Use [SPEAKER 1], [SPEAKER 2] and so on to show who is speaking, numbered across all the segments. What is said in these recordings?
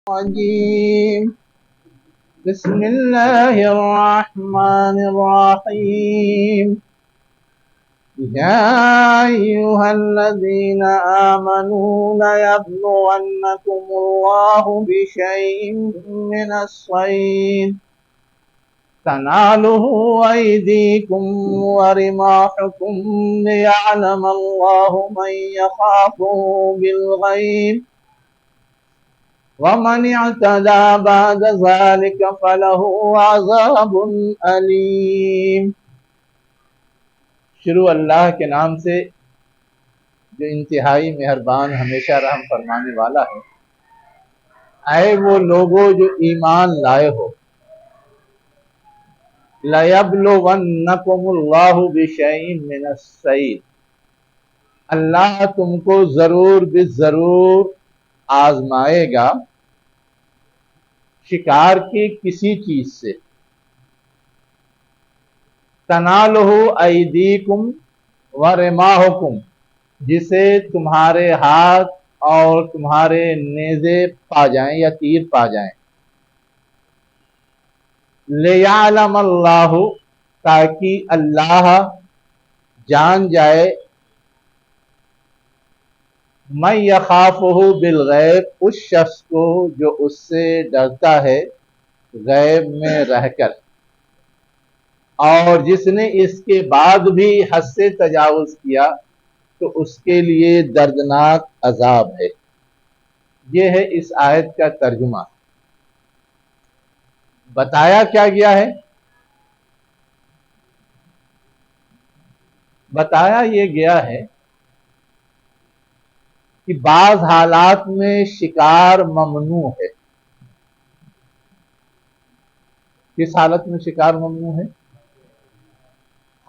[SPEAKER 1] الرجيم بسم الله الرحمن الرحيم يا أيها الذين آمنوا ليبلونكم الله بشيء من الصيد تناله أيديكم ورماحكم ليعلم الله من يخافه بالغيب ومن اعتدى بعد ذلك فله عذاب علیم۔ شروع اللہ کے نام سے جو انتہائی مہربان ہمیشہ رحم فرمانے والا ہے۔ اے وہ لوگوں جو ایمان لائے ہو، لَيَبْلُوَنَّكُمُ اللَّهُ بِشَيْءٍ مِّنَ الصَّيْدِ، اللہ تم کو ضرور بالضرور آزمائے گا شکار کی کسی چیز سے۔ تنالہ ایدیکم ورماحکم، جسے تمہارے ہاتھ اور تمہارے نیزے پا جائیں یا تیر پا جائیں۔ لیعلم اللہ، تاکہ اللہ جان جائے، من یخافہ بالغیب، اس شخص کو جو اس سے ڈرتا ہے غیب میں رہ کر، اور جس نے اس کے بعد بھی حد سے تجاوز کیا تو اس کے لیے دردناک عذاب ہے۔ یہ ہے اس آیت کا ترجمہ۔ بتایا کیا گیا ہے؟ بتایا یہ گیا ہے کہ بعض حالات میں شکار ممنوع ہے۔ کس حالت میں شکار ممنوع ہے؟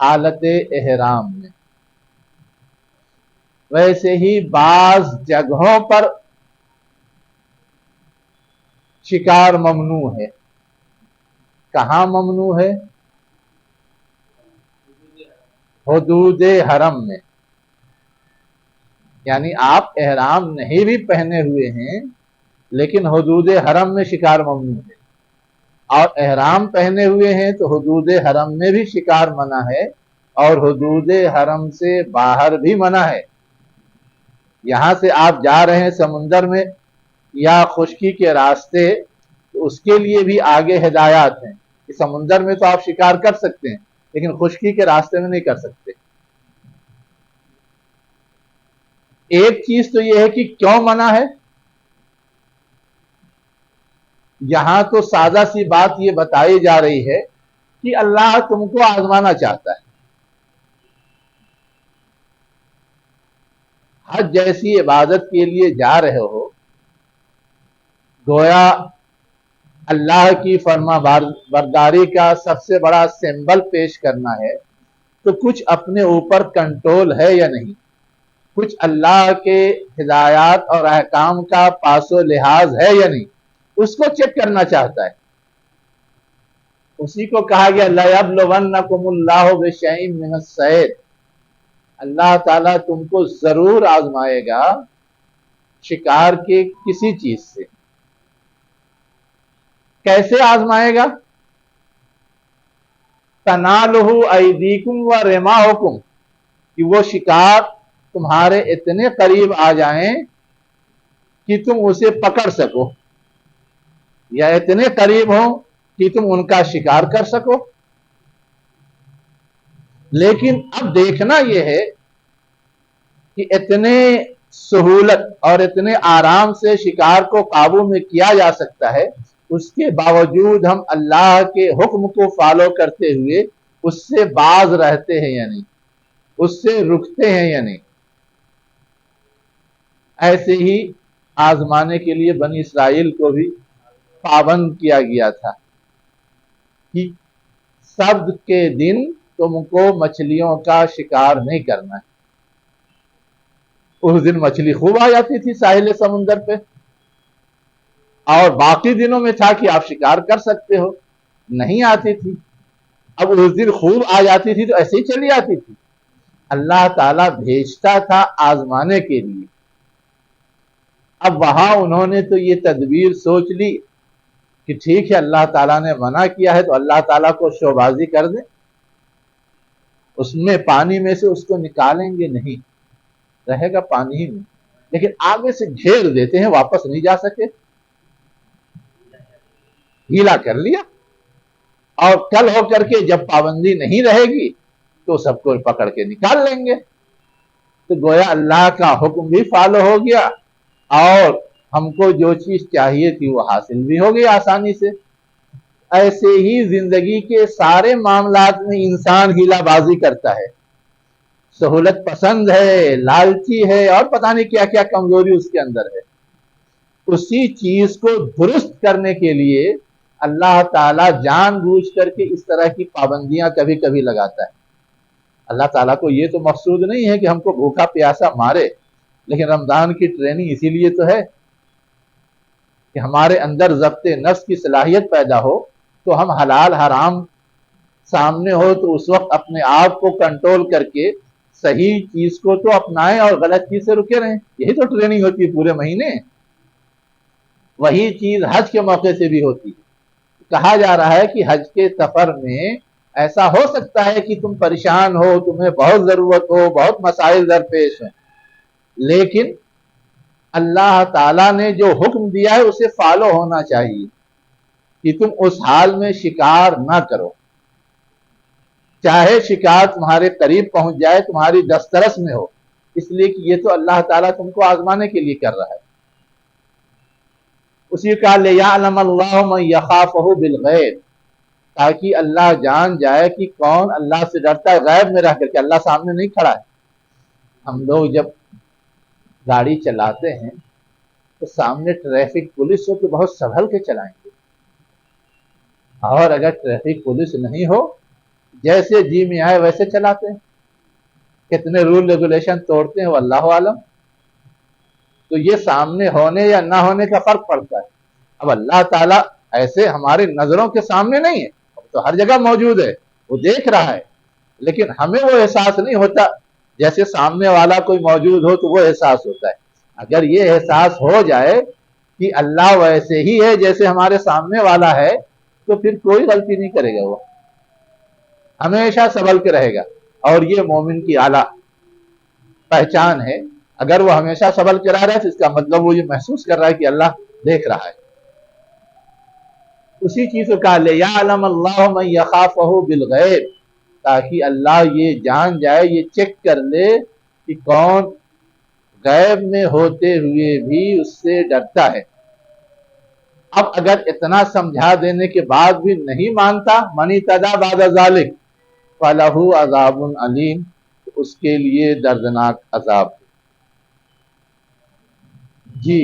[SPEAKER 1] حالت احرام میں۔ ویسے ہی بعض جگہوں پر شکار ممنوع ہے۔ کہاں ممنوع ہے؟ حدود حرم میں۔ یعنی آپ احرام نہیں بھی پہنے ہوئے ہیں لیکن حدود حرم میں شکار ممنوع ہے، اور احرام پہنے ہوئے ہیں تو حدود حرم میں بھی شکار منع ہے، اور حدود حرم سے باہر بھی منع ہے۔ یہاں سے آپ جا رہے ہیں سمندر میں یا خشکی کے راستے، تو اس کے لیے بھی آگے ہدایات ہیں کہ سمندر میں تو آپ شکار کر سکتے ہیں لیکن خشکی کے راستے میں نہیں کر سکتے۔ ایک چیز تو یہ ہے کہ کیوں منع ہے؟ یہاں تو سادہ سی بات یہ بتائی جا رہی ہے کہ اللہ تم کو آزمانا چاہتا ہے۔ حج جیسی عبادت کے لیے جا رہے ہو، گویا اللہ کی فرما برداری کا سب سے بڑا سمبل پیش کرنا ہے، تو کچھ اپنے اوپر کنٹرول ہے یا نہیں، کچھ اللہ کے ہدایات اور احکام کا پاس و لحاظ ہے یا نہیں، اس کو چیک کرنا چاہتا ہے۔ اسی کو کہا گیا لَيَبْلُوَنَّكُمُ اللَّهُ بِشَيْءٍ مِّنَ الصَّيْدِ، اللہ تعالیٰ تم کو ضرور آزمائے گا شکار کے کسی چیز سے۔ کیسے آزمائے گا؟ تَنَالُهُ أَيْدِيكُمْ وَرِمَاحُكُمْ، کہ وہ شکار تمہارے اتنے قریب آ جائیں کہ تم اسے پکڑ سکو، یا اتنے قریب ہوں کہ تم ان کا شکار کر سکو۔ لیکن اب دیکھنا یہ ہے کہ اتنے سہولت اور اتنے آرام سے شکار کو قابو میں کیا جا سکتا ہے، اس کے باوجود ہم اللہ کے حکم کو فالو کرتے ہوئے اس سے باز رہتے ہیں یا نہیں، اس سے رکتے ہیں یا نہیں۔ ایسے ہی آزمانے کے لیے بنی اسرائیل کو بھی پابند کیا گیا تھا کہ سبت کے دن تم کو مچھلیوں کا شکار نہیں کرنا ہے۔ اس دن مچھلی خوب آ جاتی تھی ساحل سمندر پہ، اور باقی دنوں میں تھا کہ آپ شکار کر سکتے ہو، نہیں آتی تھی۔ اب اس دن خوب آ جاتی تھی تو ایسے ہی چلی آتی تھی۔ اللہ تعالیٰ بھیجتا تھا آزمانے کے لیے۔ اب وہاں انہوں نے تو یہ تدبیر سوچ لی کہ ٹھیک ہے اللہ تعالیٰ نے منع کیا ہے تو اللہ تعالیٰ کو شوبازی کر دیں، اس میں پانی میں سے اس کو نکالیں گے نہیں، رہے گا پانی ہی میں، لیکن آگے سے گھیر دیتے ہیں واپس نہیں جا سکے، ہیلا کر لیا، اور کل ہو کر کے جب پابندی نہیں رہے گی تو سب کو پکڑ کے نکال لیں گے۔ تو گویا اللہ کا حکم بھی فالو ہو گیا اور ہم کو جو چیز چاہیے تھی وہ حاصل بھی ہو گئی آسانی سے۔ ایسے ہی زندگی کے سارے معاملات میں انسان ہیلا بازی کرتا ہے، سہولت پسند ہے، لالچی ہے، اور پتہ نہیں کیا کیا کمزوری اس کے اندر ہے۔ اسی چیز کو درست کرنے کے لیے اللہ تعالیٰ جان بوجھ کر کے اس طرح کی پابندیاں کبھی کبھی لگاتا ہے۔ اللہ تعالیٰ کو یہ تو مقصود نہیں ہے کہ ہم کو بھوکا پیاسا مارے، لیکن رمضان کی ٹریننگ اسی لیے تو ہے کہ ہمارے اندر ضبط نفس کی صلاحیت پیدا ہو، تو ہم حلال حرام سامنے ہو تو اس وقت اپنے آپ کو کنٹرول کر کے صحیح چیز کو تو اپنائیں اور غلط چیز سے رکے رہیں۔ یہی تو ٹریننگ ہوتی ہے پورے مہینے۔ وہی چیز حج کے موقع سے بھی ہوتی ہے۔ کہا جا رہا ہے کہ حج کے سفر میں ایسا ہو سکتا ہے کہ تم پریشان ہو، تمہیں بہت ضرورت ہو، بہت مسائل درپیش ہیں، لیکن اللہ تعالیٰ نے جو حکم دیا ہے اسے فالو ہونا چاہیے کہ تم اس حال میں شکار نہ کرو، چاہے شکار تمہارے قریب پہنچ جائے، تمہاری دسترس میں ہو، اس لیے کہ یہ تو اللہ تعالیٰ تم کو آزمانے کے لیے کر رہا ہے۔ اسی کا لِيَعْلَمَ اللَّهُ مَن يَخَافُهُ بِالْغَيْبِ، تاکہ اللہ جان جائے کہ کون اللہ سے ڈرتا ہے غیب میں رہ کر کے، اللہ سامنے نہیں کھڑا ہے۔ ہم لوگ جب گاڑی چلاتے ہیں تو سامنے ٹریفک پولیس ہو تو بہت سنبھل کے چلائیں گے، اور اگر ٹریفک پولیس نہیں ہو جیسے جی میں آئے ویسے چلاتے ہیں، کتنے رول ریگولیشن توڑتے ہیں وہ اللہ عالم۔ تو یہ سامنے ہونے یا نہ ہونے کا فرق پڑتا ہے۔ اب اللہ تعالیٰ ایسے ہماری نظروں کے سامنے نہیں ہے، تو ہر جگہ موجود ہے، وہ دیکھ رہا ہے، لیکن ہمیں وہ احساس نہیں ہوتا جیسے سامنے والا کوئی موجود ہو تو وہ احساس ہوتا ہے۔ اگر یہ احساس ہو جائے کہ اللہ ویسے ہی ہے جیسے ہمارے سامنے والا ہے تو پھر کوئی غلطی نہیں کرے گا، وہ ہمیشہ سنبھل کے رہے گا، اور یہ مومن کی اعلیٰ پہچان ہے۔ اگر وہ ہمیشہ سنبھل کے رہ رہا ہے تو اس کا مطلب وہ یہ محسوس کر رہا ہے کہ اللہ دیکھ رہا ہے۔ اسی چیز کو کہا لِيَعْلَمَ اللَّهُ مَن يَخَافُهُ بِالْغَيْبِ، تاکہ اللہ یہ جان جائے، یہ چیک کر لے کہ کون غیب میں ہوتے ہوئے بھی اس سے ڈرتا ہے۔ اب اگر اتنا سمجھا دینے کے بعد بھی نہیں مانتا، مَنِ اعْتَدَىٰ بَعْدَ ذَلِكَ فَلَهُ عَذَابٌ عَلِيمٌ، تو اس کے لیے دردناک عذاب۔ جی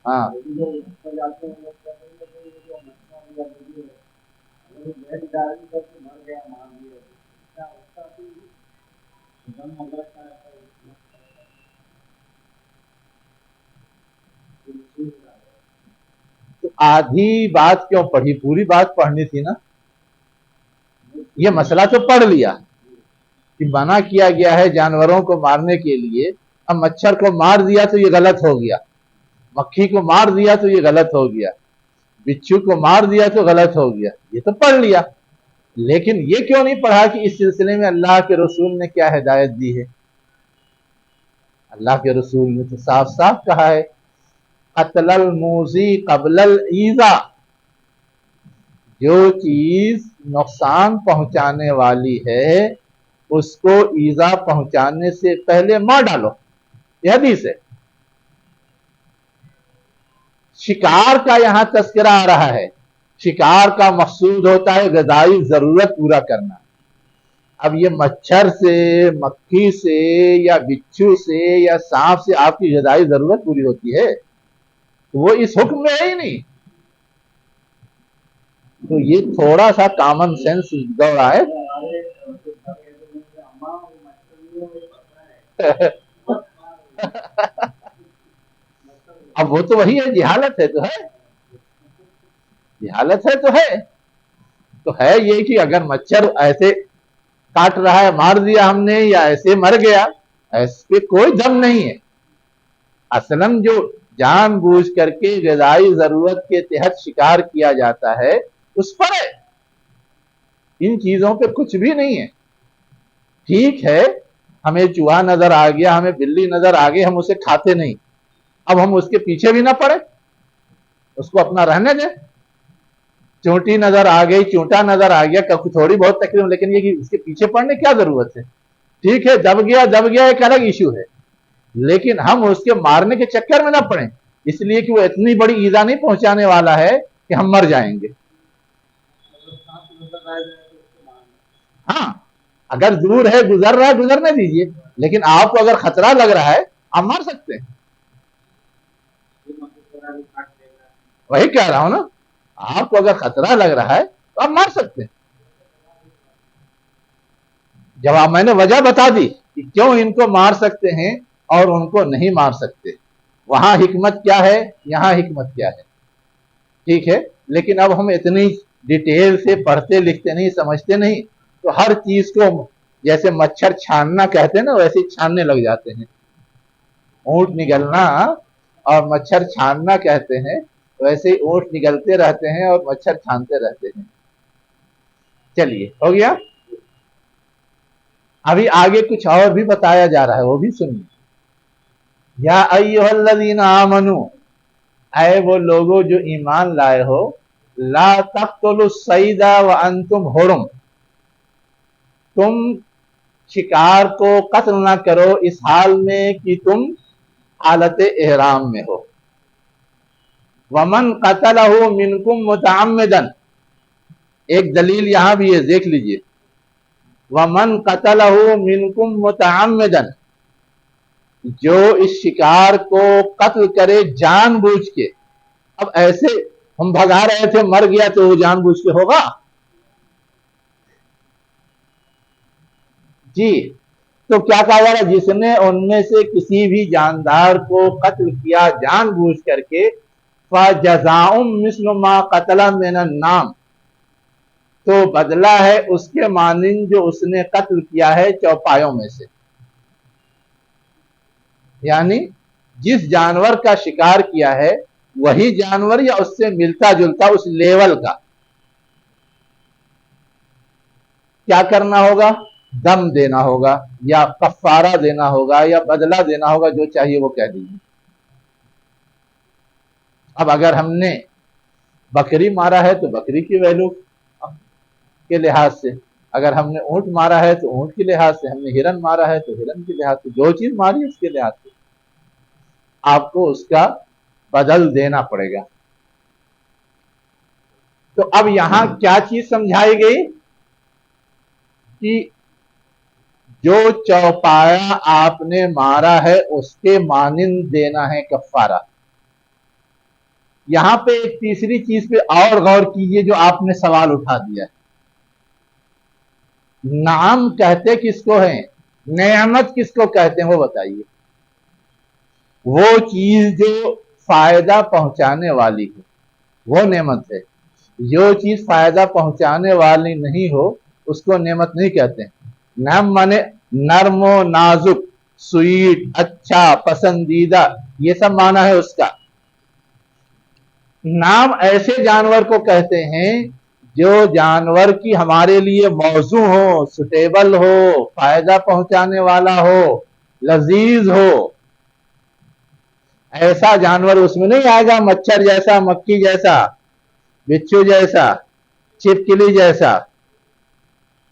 [SPEAKER 1] ہاں، تو آدھی بات کیوں پڑھی؟ پوری بات پڑھنی تھی نا۔ یہ مسئلہ تو پڑھ لیا کہ منع کیا گیا ہے جانوروں کو مارنے کے لیے، اب مچھر کو مار دیا تو یہ غلط ہو گیا، مکھی کو مار دیا تو یہ غلط ہو گیا، بچھو کو مار دیا تو غلط ہو گیا، یہ تو پڑھ لیا، لیکن یہ کیوں نہیں پڑھا کہ اس سلسلے میں اللہ کے رسول نے کیا ہدایت دی ہے؟ اللہ کے رسول نے تو صاف صاف کہا ہے قتل الموذی قبل الایذا، جو چیز نقصان پہنچانے والی ہے اس کو ایذا پہنچانے سے پہلے مار ڈالو، یہ حدیث ہے۔ شکار کا یہاں تذکرہ آ رہا ہے، شکار کا مقصود ہوتا ہے غذائی ضرورت پورا کرنا۔ اب یہ مچھر سے، مکھی سے، یا بچھو سے، یا سانپ سے آپ کی غذائی ضرورت پوری ہوتی ہے؟ تو وہ اس حکم میں ہے ہی نہیں۔ تو یہ تھوڑا سا کامن سینس دوڑا ہے۔ اب وہ تو وہی ہے، جہالت ہے تو ہے، جہالت ہے تو ہے۔ تو ہے یہ کہ اگر مچھر ایسے کاٹ رہا ہے مار دیا ہم نے یا ایسے مر گیا، ایسے پہ کوئی دم نہیں ہے۔ اصلاً جو جان بوجھ کر کے غذائی ضرورت کے تحت شکار کیا جاتا ہے اس پر ہے، ان چیزوں پہ کچھ بھی نہیں ہے۔ ٹھیک ہے ہمیں چوہا نظر آ گیا، ہمیں بلی نظر آ گئی، ہم اسے کھاتے نہیں، اب ہم اس کے پیچھے بھی نہ پڑے، اس کو اپنا رہنے دیں۔ چونٹی نظر آ گئی، چونٹا نظر آ گیا، تھوڑی بہت تکلیف، لیکن یہ کہ اس کے پیچھے پڑنے کیا ضرورت ہے؟ ٹھیک ہے دب گیا ایک الگ ایشو ہے، لیکن ہم اس کے مارنے کے چکر میں نہ پڑیں، اس لیے کہ وہ اتنی بڑی ایذا نہیں پہنچانے والا ہے کہ ہم مر جائیں گے۔ ہاں اگر دور ہے گزر رہا ہے گزرنے دیجئے، لیکن آپ کو اگر خطرہ لگ رہا ہے آپ مار سکتے ہیں۔ وہی کہہ رہا ہوں نا، آپ کو اگر خطرہ لگ رہا ہے تو آپ مار سکتے ہیں۔ جواب میں نے وجہ بتا دی کہ کیوں ان کو مار سکتے ہیں اور ان کو نہیں مار سکتے، وہاں حکمت کیا ہے، یہاں حکمت کیا ہے، ٹھیک ہے۔ لیکن اب ہم اتنی ڈیٹیل سے پڑھتے لکھتے نہیں، سمجھتے نہیں، تو ہر چیز کو جیسے مچھر چھاننا کہتے ہیں نا ویسے ہی چھاننے لگ جاتے ہیں۔ اونٹ نگلنا اور مچھر چھاننا کہتے ہیں، ویسے ہی اونٹ نگلتے رہتے ہیں اور مچھر چھانتے رہتے ہیں۔ چلیے ہو گیا، ابھی آگے کچھ اور بھی بتایا جا رہا ہے، وہ بھی سنیے۔ یا ایھا الذین آمنو، اے وہ لوگوں جو ایمان لائے ہو، لا تقتلوا الصید وانتم حرم، تم شکار کو قتل نہ کرو اس حال میں کہ تم حالت احرام میں ہو۔ ومن قتلہ منکم متعمدا، ایک دلیل یہاں بھی ہے دیکھ لیجئے، ومن قتلہ منکم متعمدا، جو اس شکار کو قتل کرے جان بوجھ کے۔ اب ایسے ہم بھگا رہے تھے مر گیا تو وہ جان بوجھ کے ہوگا؟ جی تو کیا کہا جا رہا ہے، جس نے ان میں سے کسی بھی جاندار کو قتل کیا جان بوجھ کر کے، فَجَزَاءٌ مِثْلُ مَا قَتَلَ مِنَ النَّعْمِ، تو بدلہ ہے اس کے مانند جو اس نے قتل کیا ہے چوپایوں میں سے۔ یعنی جس جانور کا شکار کیا ہے وہی جانور یا اس سے ملتا جلتا اس لیول کا کیا کرنا ہوگا، دم دینا ہوگا یا کفارہ دینا ہوگا یا بدلہ دینا ہوگا، جو چاہیے وہ کہہ دیجیے۔ اب اگر ہم نے بکری مارا ہے تو بکری کی ویلو کے لحاظ سے، اگر ہم نے اونٹ مارا ہے تو اونٹ کے لحاظ سے، ہم نے ہرن مارا ہے تو ہرن کے لحاظ سے، جو چیز ماری اس کے لحاظ سے آپ کو اس کا بدل دینا پڑے گا۔ تو اب یہاں کیا چیز سمجھائی گئی کہ جو چوپایا آپ نے مارا ہے اس کے مانند دینا ہے کفارہ۔ یہاں پہ ایک تیسری چیز پہ اور غور کیجئے جو آپ نے سوال اٹھا دیا ہے۔ نعم کہتے کس کو ہیں، نعمت کس کو کہتے ہیں، وہ بتائیے۔ وہ چیز جو فائدہ پہنچانے والی ہو وہ نعمت ہے، جو چیز فائدہ پہنچانے والی نہیں ہو اس کو نعمت نہیں کہتے ہیں۔ نعم مانے نرم و نازک، سویٹ، اچھا، پسندیدہ، یہ سب معنی ہے اس کا۔ نام ایسے جانور کو کہتے ہیں جو جانور کی ہمارے لیے موزوں ہو، سوٹیبل ہو، فائدہ پہنچانے والا ہو، لذیذ ہو۔ ایسا جانور اس میں نہیں آئے گا مچھر جیسا، مکھی جیسا، بچھو جیسا، چھپکلی جیسا۔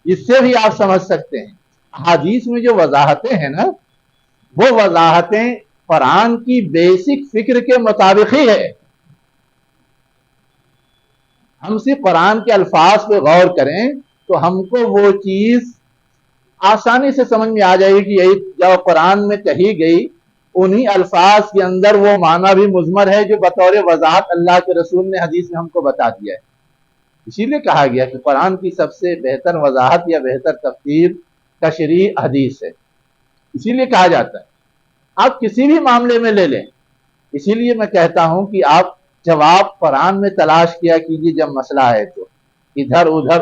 [SPEAKER 1] اس سے بھی آپ سمجھ سکتے ہیں حدیث میں جو وضاحتیں ہیں نا، وہ وضاحتیں قرآن کی بیسک فکر کے مطابق ہی ہے۔ ہم صرف قرآن کے الفاظ پہ غور کریں تو ہم کو وہ چیز آسانی سے سمجھ میں آ جائے گی کہ یہی جو قرآن میں کہی گئی انہی الفاظ کے اندر وہ معنی بھی مضمر ہے جو بطور وضاحت اللہ کے رسول نے حدیث میں ہم کو بتا دیا ہے۔ اسی لیے کہا گیا کہ قرآن کی سب سے بہتر وضاحت یا بہتر تفسیر تشریح حدیث ہے، اسی لیے کہا جاتا ہے۔ آپ کسی بھی معاملے میں لے لیں، اسی لیے میں کہتا ہوں کہ آپ جواب قرآن میں تلاش کیا کیجیے جب مسئلہ ہے تو ادھر ادھر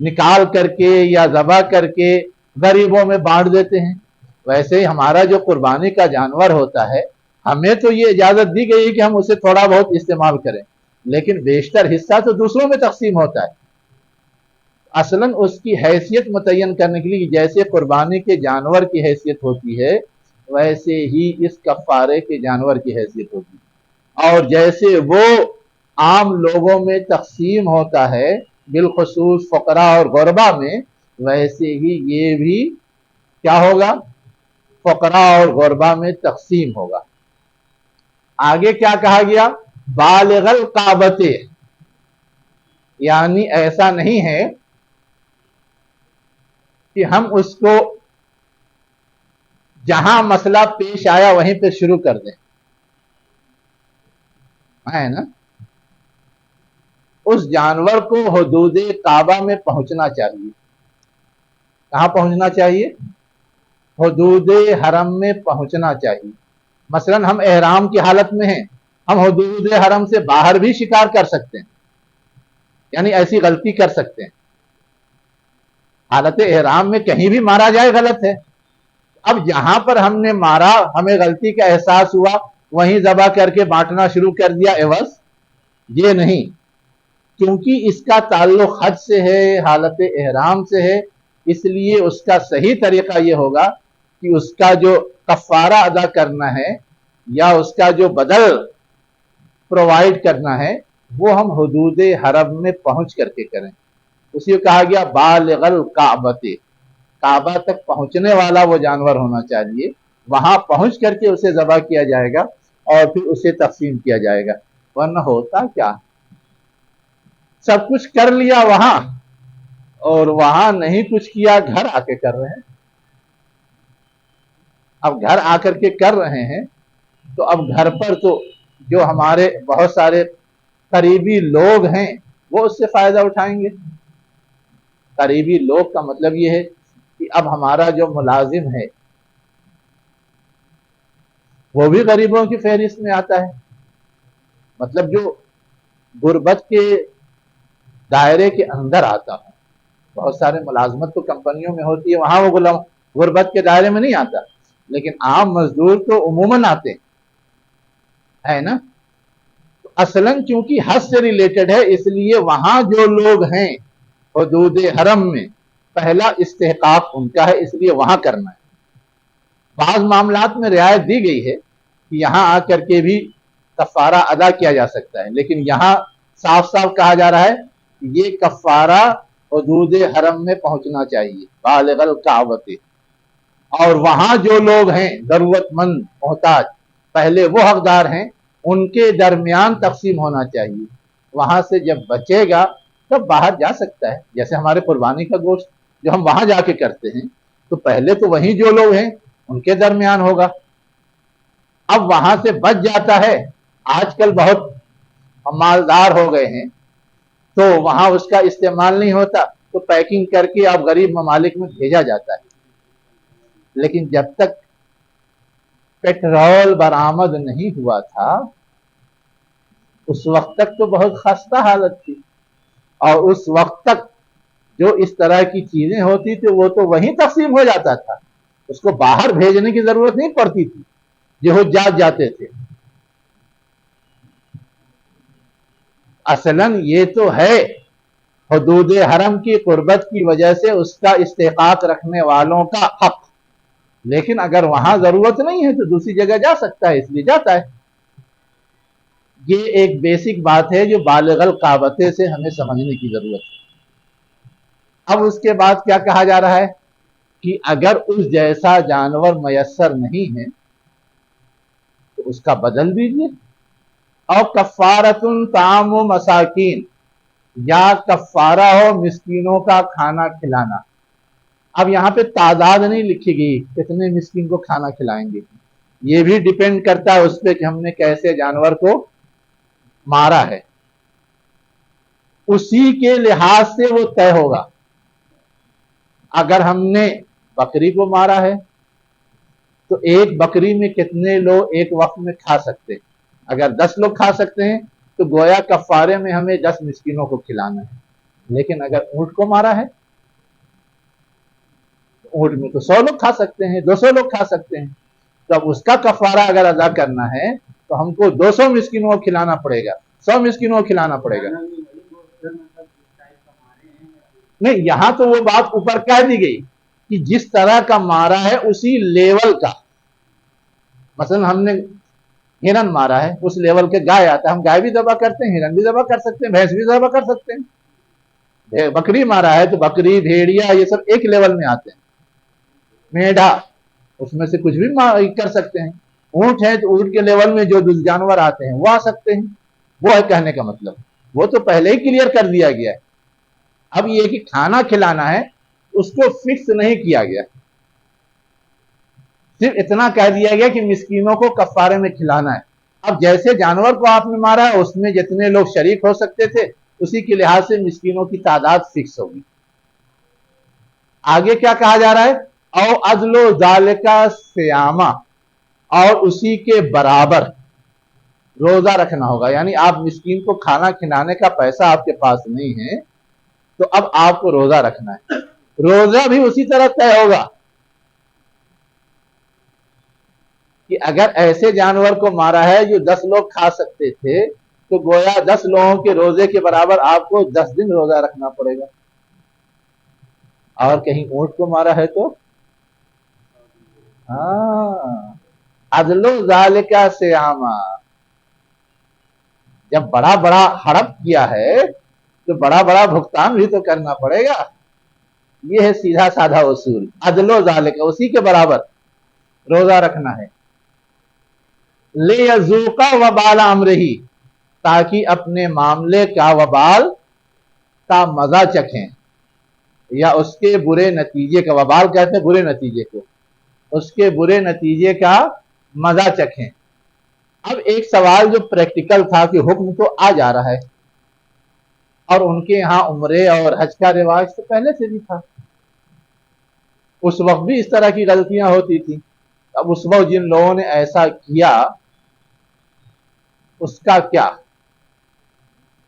[SPEAKER 1] نکال کر کے یا ذبح کر کے غریبوں میں بانٹ دیتے ہیں. ویسے ہی ہمارا جو قربانی کا جانور ہوتا ہے ہمیں تو یہ اجازت دی گئی ہے کہ ہم اسے تھوڑا بہت استعمال کریں، لیکن بیشتر حصہ تو دوسروں میں تقسیم ہوتا ہے. اصلاً اس کی حیثیت متعین کرنے کے لیے جیسے قربانی کے جانور کی حیثیت ہوتی ہے ویسے ہی اس کفارے کے جانور کی حیثیت ہوتی ہے، اور جیسے وہ عام لوگوں میں تقسیم ہوتا ہے بالخصوص فقراء اور غربا میں، ویسے ہی یہ بھی کیا ہوگا؟ فقراء اور غربا میں تقسیم ہوگا. آگے کیا کہا گیا؟ بالغ الکعبۃ، یعنی ایسا نہیں ہے کہ ہم اس کو جہاں مسئلہ پیش آیا وہیں پہ شروع کر دیں، ہے نا؟ اس جانور کو حدود کعبہ میں پہنچنا چاہیے. کہاں پہنچنا چاہیے؟ حدود حرم میں پہنچنا چاہیے. مثلا ہم احرام کی حالت میں ہیں، ہم حدود حرم سے باہر بھی شکار کر سکتے ہیں، یعنی ایسی غلطی کر سکتے ہیں. حالت احرام میں کہیں بھی مارا جائے غلط ہے. اب جہاں پر ہم نے مارا ہمیں غلطی کا احساس ہوا وہیں ذبح کر کے بانٹنا شروع کر دیا عوض، یہ نہیں، کیونکہ اس کا تعلق حج سے ہے، حالت احرام سے ہے، اس لیے اس کا صحیح طریقہ یہ ہوگا کہ اس کا جو کفارہ ادا کرنا ہے یا اس کا جو بدل پرووائڈ کرنا ہے وہ ہم حدود حرم میں پہنچ کر کے کریں. اسی کو کہا گیا بالغ الکعبۃ، کعبہ تک پہنچنے والا وہ جانور ہونا چاہیے، وہاں پہنچ کر کے اسے ذبح کیا جائے گا اور پھر اسے تقسیم کیا جائے گا. ورنہ ہوتا کیا، سب کچھ کر لیا وہاں اور وہاں نہیں کچھ کیا، گھر آ کے کر رہے ہیں. اب گھر آ کر کے کر رہے ہیں تو اب گھر پر تو جو ہمارے بہت سارے قریبی لوگ ہیں وہ اس سے فائدہ اٹھائیں گے. قریبی لوگ کا مطلب یہ ہے کہ اب ہمارا جو ملازم ہے وہ بھی غریبوں کی فہرست میں آتا ہے. مطلب جو غربت کے دائرے کے اندر آتا ہے. بہت سارے ملازمت تو کمپنیوں میں ہوتی ہے، وہاں وہ غربت کے دائرے میں نہیں آتا، لیکن عام مزدور تو عموماً آتے ہے نا. اصلاً چونکہ حج سے ریلیٹڈ ہے اس لیے وہاں جو لوگ ہیں حدود حرم میں پہلا استحقاق ان کا ہے، اس لیے وہاں کرنا ہے. بعض معاملات میں رعایت دی گئی ہے کہ یہاں آ کر کے بھی کفارہ ادا کیا جا سکتا ہے، لیکن یہاں صاف صاف کہا جا رہا ہے کہ یہ کفارہ حدود حرم میں پہنچنا چاہیے بالغ الکعبۃ. اور وہاں جو لوگ ہیں ضرورت مند محتاج پہلے وہ حقدار ہیں ان کے درمیان تقسیم ہونا چاہیے. وہاں سے جب بچے گا تب باہر جا سکتا ہے. جیسے ہمارے قربانی کا گوشت جو ہم وہاں جا کے کرتے ہیں تو پہلے تو وہیں جو لوگ ہیں ان کے درمیان ہوگا. اب وہاں سے بچ جاتا ہے، آج کل بہت مالدار ہو گئے ہیں تو وہاں اس کا استعمال نہیں ہوتا تو پیکنگ کر کے اب غریب ممالک میں بھیجا جاتا ہے. لیکن جب تک پیٹرول برآمد نہیں ہوا تھا اس وقت تک تو بہت خستہ حالت تھی، اور اس وقت تک جو اس طرح کی چیزیں ہوتی تھی وہ تو وہیں تقسیم ہو جاتا تھا، اس کو باہر بھیجنے کی ضرورت نہیں پڑتی تھی، جو حجاج جاتے تھے. اصلاً یہ تو ہے حدود حرم کی قربت کی وجہ سے اس کا استحقاق رکھنے والوں کا حق، لیکن اگر وہاں ضرورت نہیں ہے تو دوسری جگہ جا سکتا ہے، اس لیے جاتا ہے. یہ ایک بیسک بات ہے جو بالغ الکعبۃ سے ہمیں سمجھنے کی ضرورت ہے. اب اس کے بعد کیا کہا جا رہا ہے کہ اگر اس جیسا جانور میسر نہیں ہے تو اس کا بدل دیجیے. اور کفارۃ طعام مساکین، یا کفارہ ہو مسکینوں کا کھانا کھلانا. اب یہاں پہ تعداد نہیں لکھی گئی کتنے مسکین کو کھانا کھلائیں گے، یہ بھی ڈیپینڈ کرتا ہے اس پہ کہ ہم نے کیسے جانور کو مارا ہے، اسی کے لحاظ سے وہ طے ہوگا. اگر ہم نے بکری کو مارا ہے تو ایک بکری میں کتنے لوگ ایک وقت میں کھا سکتے ہیں؟ اگر 10 لوگ کھا سکتے ہیں تو گویا کفارے میں ہمیں 10 مسکینوں کو کھلانا ہے. لیکن اگر اونٹ کو مارا ہے، اونٹ میں تو 100 لوگ کھا سکتے ہیں، 200 لوگ کھا سکتے ہیں، تو اب اس کا کفارہ اگر ادا کرنا ہے تو ہم کو 200 مسکینوں کو کھلانا پڑے گا، 100 مسکینوں کو کھلانا پڑے گا۔ نہیں، یہاں تو وہ بات اوپر کہہ دی گئی کہ جس طرح کا مارا ہے اسی لیول کا، مثلا ہم نے ہرن مارا ہے، اس لیول کے گائے آتا ہے، ہم گائے بھی ذبح کرتے ہیں، ہرن بھی ذبح کر سکتے ہیں، بھینس بھی ذبح کر سکتے ہیں، بکری مارا ہے تو بکری، بھیڑیا، یہ سب ایک لیول میں آتے ہیں، میڈھا اس میں سے کچھ بھی کر سکتے ہیں، اونٹ ہے تو اونٹ کے لیول میں جو جانور آتے ہیں وہ آ سکتے ہیں، وہ ہے کہنے کا مطلب، وہ تو پہلے ہی کلیئر کر دیا گیا ہے۔ اب یہ کہ کھانا کھلانا ہے اس کو فکس نہیں کیا گیا، صرف اتنا کہہ دیا گیا کہ مسکینوں کو کفارے میں کھلانا ہے۔ اب جیسے جانور کو آپ نے مارا ہے اس میں جتنے لوگ شریک ہو سکتے تھے اسی کے لحاظ سے مسکینوں کی تعداد فکس ہوگی۔ آگے کیا کہا جا رہا ہے؟ او عدل و ذالکا سیامہ، اور اسی کے برابر روزہ رکھنا ہوگا، یعنی آپ مسکین کو کھانا کھلانے کا پیسہ آپ کے پاس نہیں ہے تو اب آپ کو روزہ رکھنا ہے، روزہ بھی اسی طرح طے ہوگا کہ اگر ایسے جانور کو مارا ہے جو 10 لوگ کھا سکتے تھے تو گویا 10 لوگوں کے روزے کے برابر آپ کو 10 دن روزہ رکھنا پڑے گا، اور کہیں اونٹ کو مارا ہے تو عدل و ذالکا سیامہ، جب بڑا بڑا ہڑپ کیا ہے تو بڑا بڑا بھگتان بھی تو کرنا پڑے گا، یہ ہے سیدھا سادھا اصول، عدل و ذالکا، اسی کے برابر روزہ رکھنا ہے۔ لِيَذُوقَ وَبَالَ أَمْرِهِ، تاکہ اپنے معاملے کا وبال کا مزہ چکھیں، یا اس کے برے نتیجے کا، وبال کہتے ہیں برے نتیجے کو، اس کے برے نتیجے کا مزہ چکھیں۔ اب ایک سوال جو پریکٹیکل تھا کہ حکم تو آ جا رہا ہے، اور ان کے ہاں عمرے اور حج کا رواج تو پہلے سے بھی تھا، اس وقت بھی اس طرح کی غلطیاں ہوتی تھی، اب اس وقت جن لوگوں نے ایسا کیا اس کا کیا؟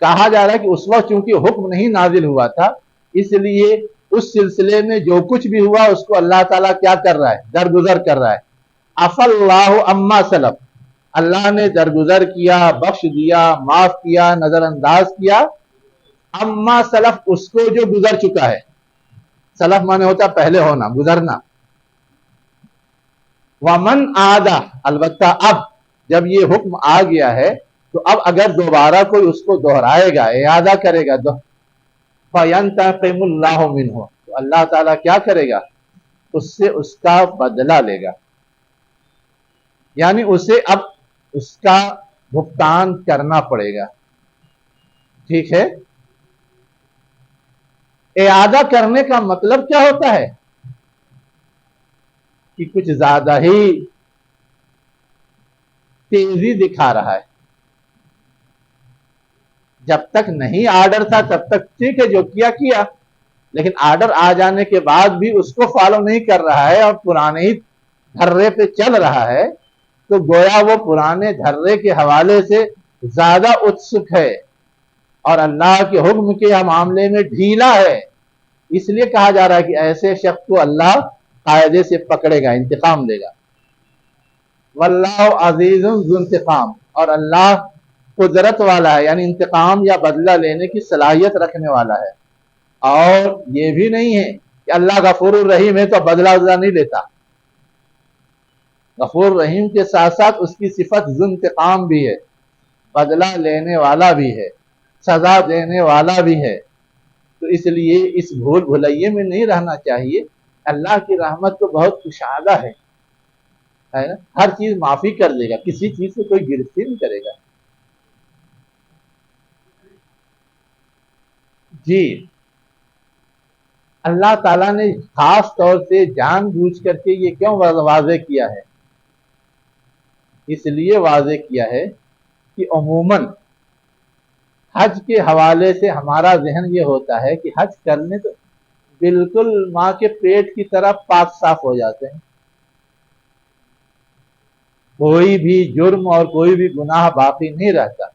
[SPEAKER 1] کہا جا رہا ہے کہ اس وقت چونکہ حکم نہیں نازل ہوا تھا اس لیے اس سلسلے میں جو کچھ بھی ہوا اس کو اللہ تعالیٰ کیا کر رہا ہے؟ درگزر کر رہا ہے۔ عفا اللہ عما سلف، اللہ نے درگزر کیا، بخش دیا، معاف کیا، نظر انداز کیا، عما سلف، اس کو جو گزر چکا ہے، سلف مانے ہوتا پہلے ہونا، گزرنا، ومن عادہ، البتہ اب جب یہ حکم آ گیا ہے تو اب اگر دوبارہ کوئی اس کو دہرائے گا، اعادہ کرے گا، فَيَنْتَقِمُ اللَّهُ مِنْهُ، تو اللہ تعالیٰ کیا کرے گا؟ اس سے اس کا بدلہ لے گا، یعنی اسے اب اس کا بھگتان کرنا پڑے گا، ٹھیک ہے؟ اعادہ کرنے کا مطلب کیا ہوتا ہے؟ کہ کچھ زیادہ ہی تیزی دکھا رہا ہے، جب تک نہیں آرڈر تھا تب تک ٹھیک ہے، جو کیا کیا، لیکن آرڈر آ جانے کے بعد بھی اس کو فالو نہیں کر رہا ہے اور پرانے ہی دھرے پہ چل رہا ہے، تو گویا وہ پرانے دھرے کے حوالے سے زیادہ اتسک ہے اور اللہ کے حکم کے معاملے میں ڈھیلا ہے، اس لیے کہا جا رہا ہے کہ ایسے شخص کو اللہ قاعدے سے پکڑے گا، انتقام دے گا۔ واللہ عزیز ذو انتقام، اور اللہ قدرت والا ہے، یعنی انتقام یا بدلہ لینے کی صلاحیت رکھنے والا ہے، اور یہ بھی نہیں ہے کہ اللہ غفور الرحیم ہے تو بدلہ نہیں لیتا، غفور الرحیم کے ساتھ ساتھ اس کی صفت ذو انتقام بھی ہے، بدلہ لینے والا بھی ہے، سزا دینے والا بھی ہے، تو اس لیے اس بھول بھلائیے میں نہیں رہنا چاہیے۔ اللہ کی رحمت تو بہت کشادہ ہے نا، ہر چیز معافی کر دے گا، کسی چیز سے کوئی گرفتی نہیں کرے گا۔ جی، اللہ تعالیٰ نے خاص طور سے جان بوجھ کر کے یہ کیوں واضح کیا ہے؟ اس لیے واضح کیا ہے کہ عموماً حج کے حوالے سے ہمارا ذہن یہ ہوتا ہے کہ حج کرنے تو بالکل ماں کے پیٹ کی طرح پاک صاف ہو جاتے ہیں، کوئی بھی جرم اور کوئی بھی گناہ باقی نہیں رہتا،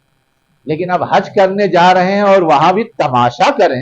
[SPEAKER 1] لیکن اب حج کرنے جا رہے ہیں اور وہاں بھی تماشا کریں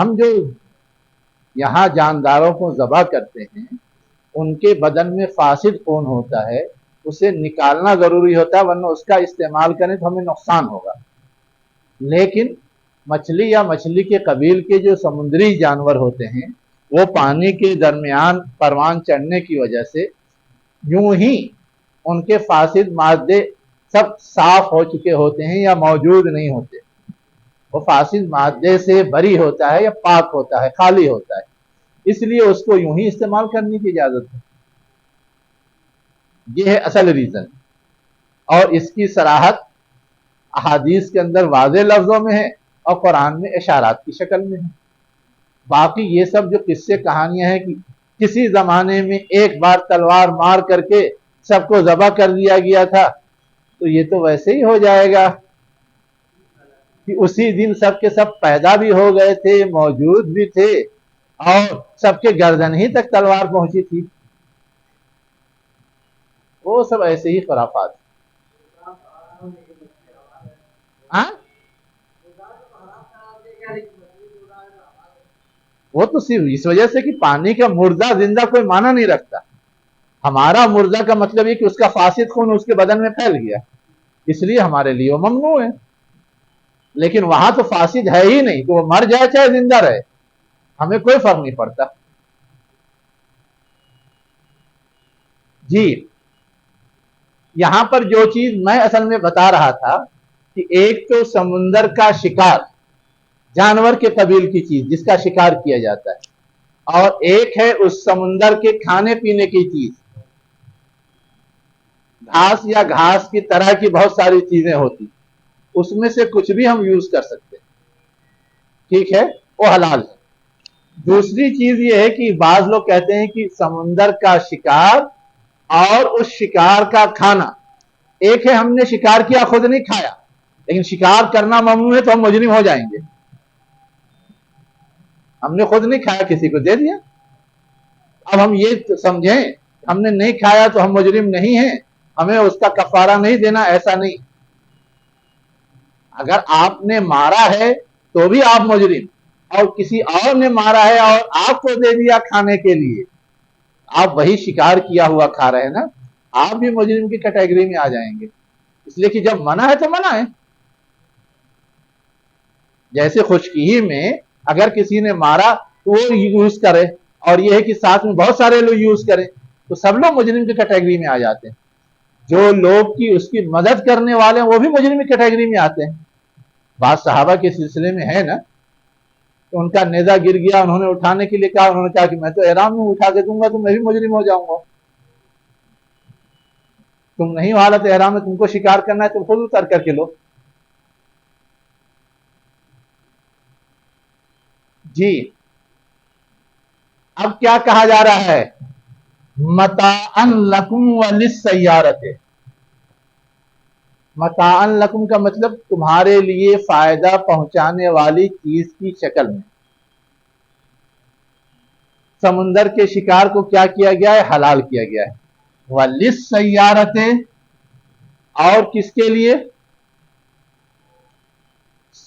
[SPEAKER 1] ہم جو یہاں جانداروں کو ذبح کرتے ہیں ان کے بدن میں فاسد خون ہوتا ہے، اسے نکالنا ضروری ہوتا ہے، ورنہ اس کا استعمال کریں تو ہمیں نقصان ہوگا۔ لیکن مچھلی یا مچھلی کے قبیل کے جو سمندری جانور ہوتے ہیں وہ پانی کے درمیان پروان چڑھنے کی وجہ سے یوں ہی ان کے فاسد مادے سب صاف ہو چکے ہوتے ہیں یا موجود نہیں ہوتے، وہ فاسد مادے سے بری ہوتا ہے یا پاک ہوتا ہے، خالی ہوتا ہے، اس لیے اس کو یوں ہی استعمال کرنے کی اجازت ہے۔ یہ ہے اصل ریزن، اور اس کی صراحت احادیث کے اندر واضح لفظوں میں ہے اور قرآن میں اشارات کی شکل میں ہے۔ باقی یہ سب جو قصے کہانیاں ہیں کہ کسی زمانے میں ایک بار تلوار مار کر کے سب کو ذبح کر دیا گیا تھا، تو یہ تو ویسے ہی ہو جائے گا کہ اسی دن سب کے سب پیدا بھی ہو گئے تھے، موجود بھی تھے، اور سب کے گردن ہی تک تلوار پہنچی تھی۔ وہ سب ایسے ہی خرافات۔ ہاں، وہ تو صرف اس وجہ سے کہ پانی کا مردہ زندہ کوئی معنی نہیں رکھتا۔ ہمارا مردہ کا مطلب یہ کہ اس کا فاسد خون اس کے بدن میں پھیل گیا، اس لیے ہمارے لیے وہ ممنوع ہے۔ لیکن وہاں تو فاسد ہے ہی نہیں، تو وہ مر جائے چاہے زندہ رہے، ہمیں کوئی فرق نہیں پڑتا۔ جی، یہاں پر جو چیز میں اصل میں بتا رہا تھا کہ ایک تو سمندر کا شکار، جانور کے قبیل کی چیز جس کا شکار کیا جاتا ہے، اور ایک ہے اس سمندر کے کھانے پینے کی چیز۔ گھاس یا گھاس کی طرح کی بہت ساری چیزیں ہوتی، اس میں سے کچھ بھی ہم یوز کر سکتے ہیں، ٹھیک ہے، وہ حلال ہے۔ دوسری چیز یہ ہے کہ بعض لوگ کہتے ہیں کہ سمندر کا شکار اور اس شکار کا کھانا ایک ہے، ہم نے شکار کیا خود نہیں کھایا، لیکن شکار کرنا ممنوع ہے تو ہم مجرم ہو جائیں گے۔ ہم نے خود نہیں کھایا، کسی کو دے دیا، اب ہم یہ سمجھیں ہم نے نہیں کھایا تو ہم مجرم نہیں ہیں، ہمیں اس کا کفارہ نہیں دینا، ایسا نہیں۔ اگر آپ نے مارا ہے تو بھی آپ مجرم، اور کسی اور نے مارا ہے اور آپ کو دے دیا کھانے کے لیے، آپ وہی شکار کیا ہوا کھا رہے ہیں نا، آپ بھی مجرم کی کیٹیگری میں آ جائیں گے، اس لیے کہ جب منع ہے تو منع ہے۔ جیسے خشکی ہی میں اگر کسی نے مارا تو وہ یوز کرے، اور یہ ہے کہ ساتھ میں بہت سارے لوگ یوز کریں، تو سب لوگ مجرم کی کیٹیگری میں آ جاتے ہیں۔ جو لوگ کی اس کی مدد کرنے والے ہیں وہ بھی مجرم کی کیٹیگری میں آتے ہیں۔ بعض صحابہ کے سلسلے میں ہے نا، تو ان کا نیزہ گر گیا، انہوں نے اٹھانے کے لیے کہا، انہوں نے کہا کہ میں تو احرام میں اٹھا کے دوں گا تو میں بھی مجرم ہو جاؤں گا۔ تم نہیں حالت احرام میں، تم کو شکار کرنا ہے تم خود اتر کر کے لو۔ جی، اب کیا کہا جا رہا ہے؟ متاعًا لکم وللسیارۃ۔ متاعًا لکم کا مطلب تمہارے لیے فائدہ پہنچانے والی چیز کی شکل میں۔ سمندر کے شکار کو کیا کیا گیا ہے؟ حلال کیا گیا ہے۔ وللسیارۃ، اور کس کے لیے؟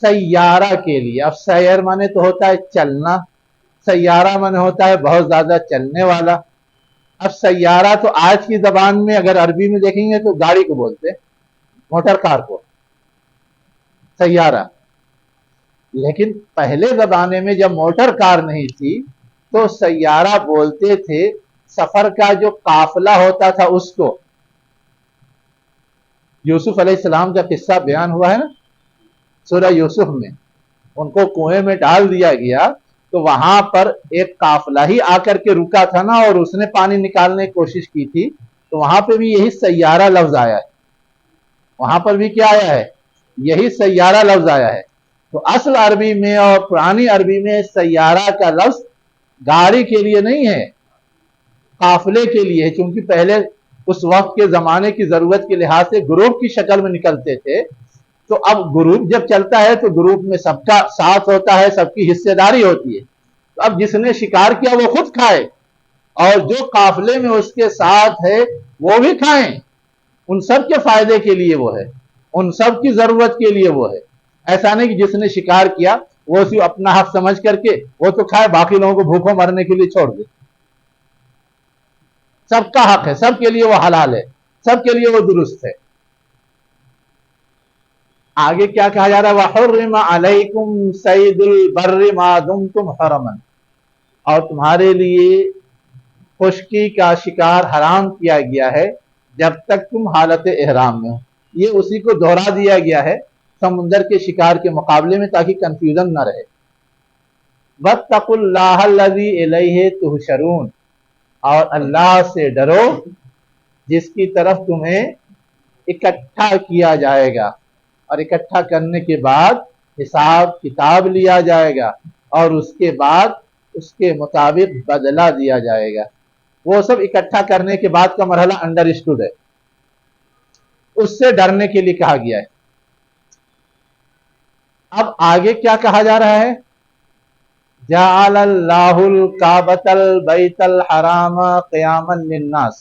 [SPEAKER 1] سیارہ کے لیے۔ اب سیر مانے تو ہوتا ہے چلنا، سیارہ مانے ہوتا ہے بہت زیادہ چلنے والا۔ اب سیارہ تو آج کی زبان میں اگر عربی میں دیکھیں گے تو گاڑی کو بولتے، موٹر کار کو سیارہ۔ لیکن پہلے زمانے میں جب موٹر کار نہیں تھی تو سیارہ بولتے تھے سفر کا جو قافلہ ہوتا تھا اس کو۔ یوسف علیہ السلام کا قصہ بیان ہوا ہے نا سورہ یوسف میں، ان کو کنویں میں ڈال دیا گیا تو وہاں پر ایک قافلہ ہی آ کر کے رکا تھا نا، اور اس نے پانی نکالنے کی کوشش کی تھی، تو وہاں پہ بھی یہی سیارہ لفظ آیا ہے۔ وہاں پر بھی کیا آیا ہے؟ یہی سیارہ لفظ آیا ہے۔ تو اصل عربی میں اور پرانی عربی میں سیارہ کا لفظ گاڑی کے لیے نہیں ہے، قافلے کے لیے ہے، چونکہ پہلے اس وقت کے زمانے کی ضرورت کے لحاظ سے گروپ کی شکل میں نکلتے تھے، تو اب گروپ جب چلتا ہے تو گروپ میں سب کا ساتھ ہوتا ہے، سب کی حصے داری ہوتی ہے، تو اب جس نے شکار کیا وہ خود کھائے، اور جو قافلے میں اس کے ساتھ ہے وہ بھی کھائیں، ان سب کے فائدے کے لیے وہ ہے، ان سب کی ضرورت کے لیے وہ ہے۔ ایسا نہیں کہ جس نے شکار کیا وہ صرف اپنا حق سمجھ کر کے وہ تو کھائے، باقی لوگوں کو بھوکوں مرنے کے لیے چھوڑ دے. سب کا حق ہے، سب کے لیے وہ حلال ہے، سب کے لیے وہ درست ہے. آگے کیا کہا جا رہا ہے؟ وَحُرِّمَ عَلَيْكُمْ صَيْدُ الْبَرِّ مَا دُمْتُمْ حُرُمًا، اور تمہارے لیے خشکی کا شکار حرام کیا گیا ہے جب تک تم حالت احرام میں ہو. یہ اسی کو دہرا دیا گیا ہے سمندر کے شکار کے مقابلے میں تاکہ کنفیوژن نہ رہے. وَاتَّقُوا اللَّهَ الَّذِي إِلَيْهِ تُحْشَرُونَ، اور اللہ سے ڈرو جس کی طرف تمہیں اکٹھا کیا جائے گا، اور اکٹھا کرنے کے بعد حساب کتاب لیا جائے گا، اور اس کے بعد اس کے مطابق بدلہ دیا جائے گا. وہ سب اکٹھا کرنے کے بعد کا مرحلہ انڈرسٹوڈ ہے، اس سے ڈرنے کے لیے کہا گیا ہے. اب آگے کیا کہا جا رہا ہے؟ جعل اللہ الکعبۃ البیت الحرام قیاما للناس،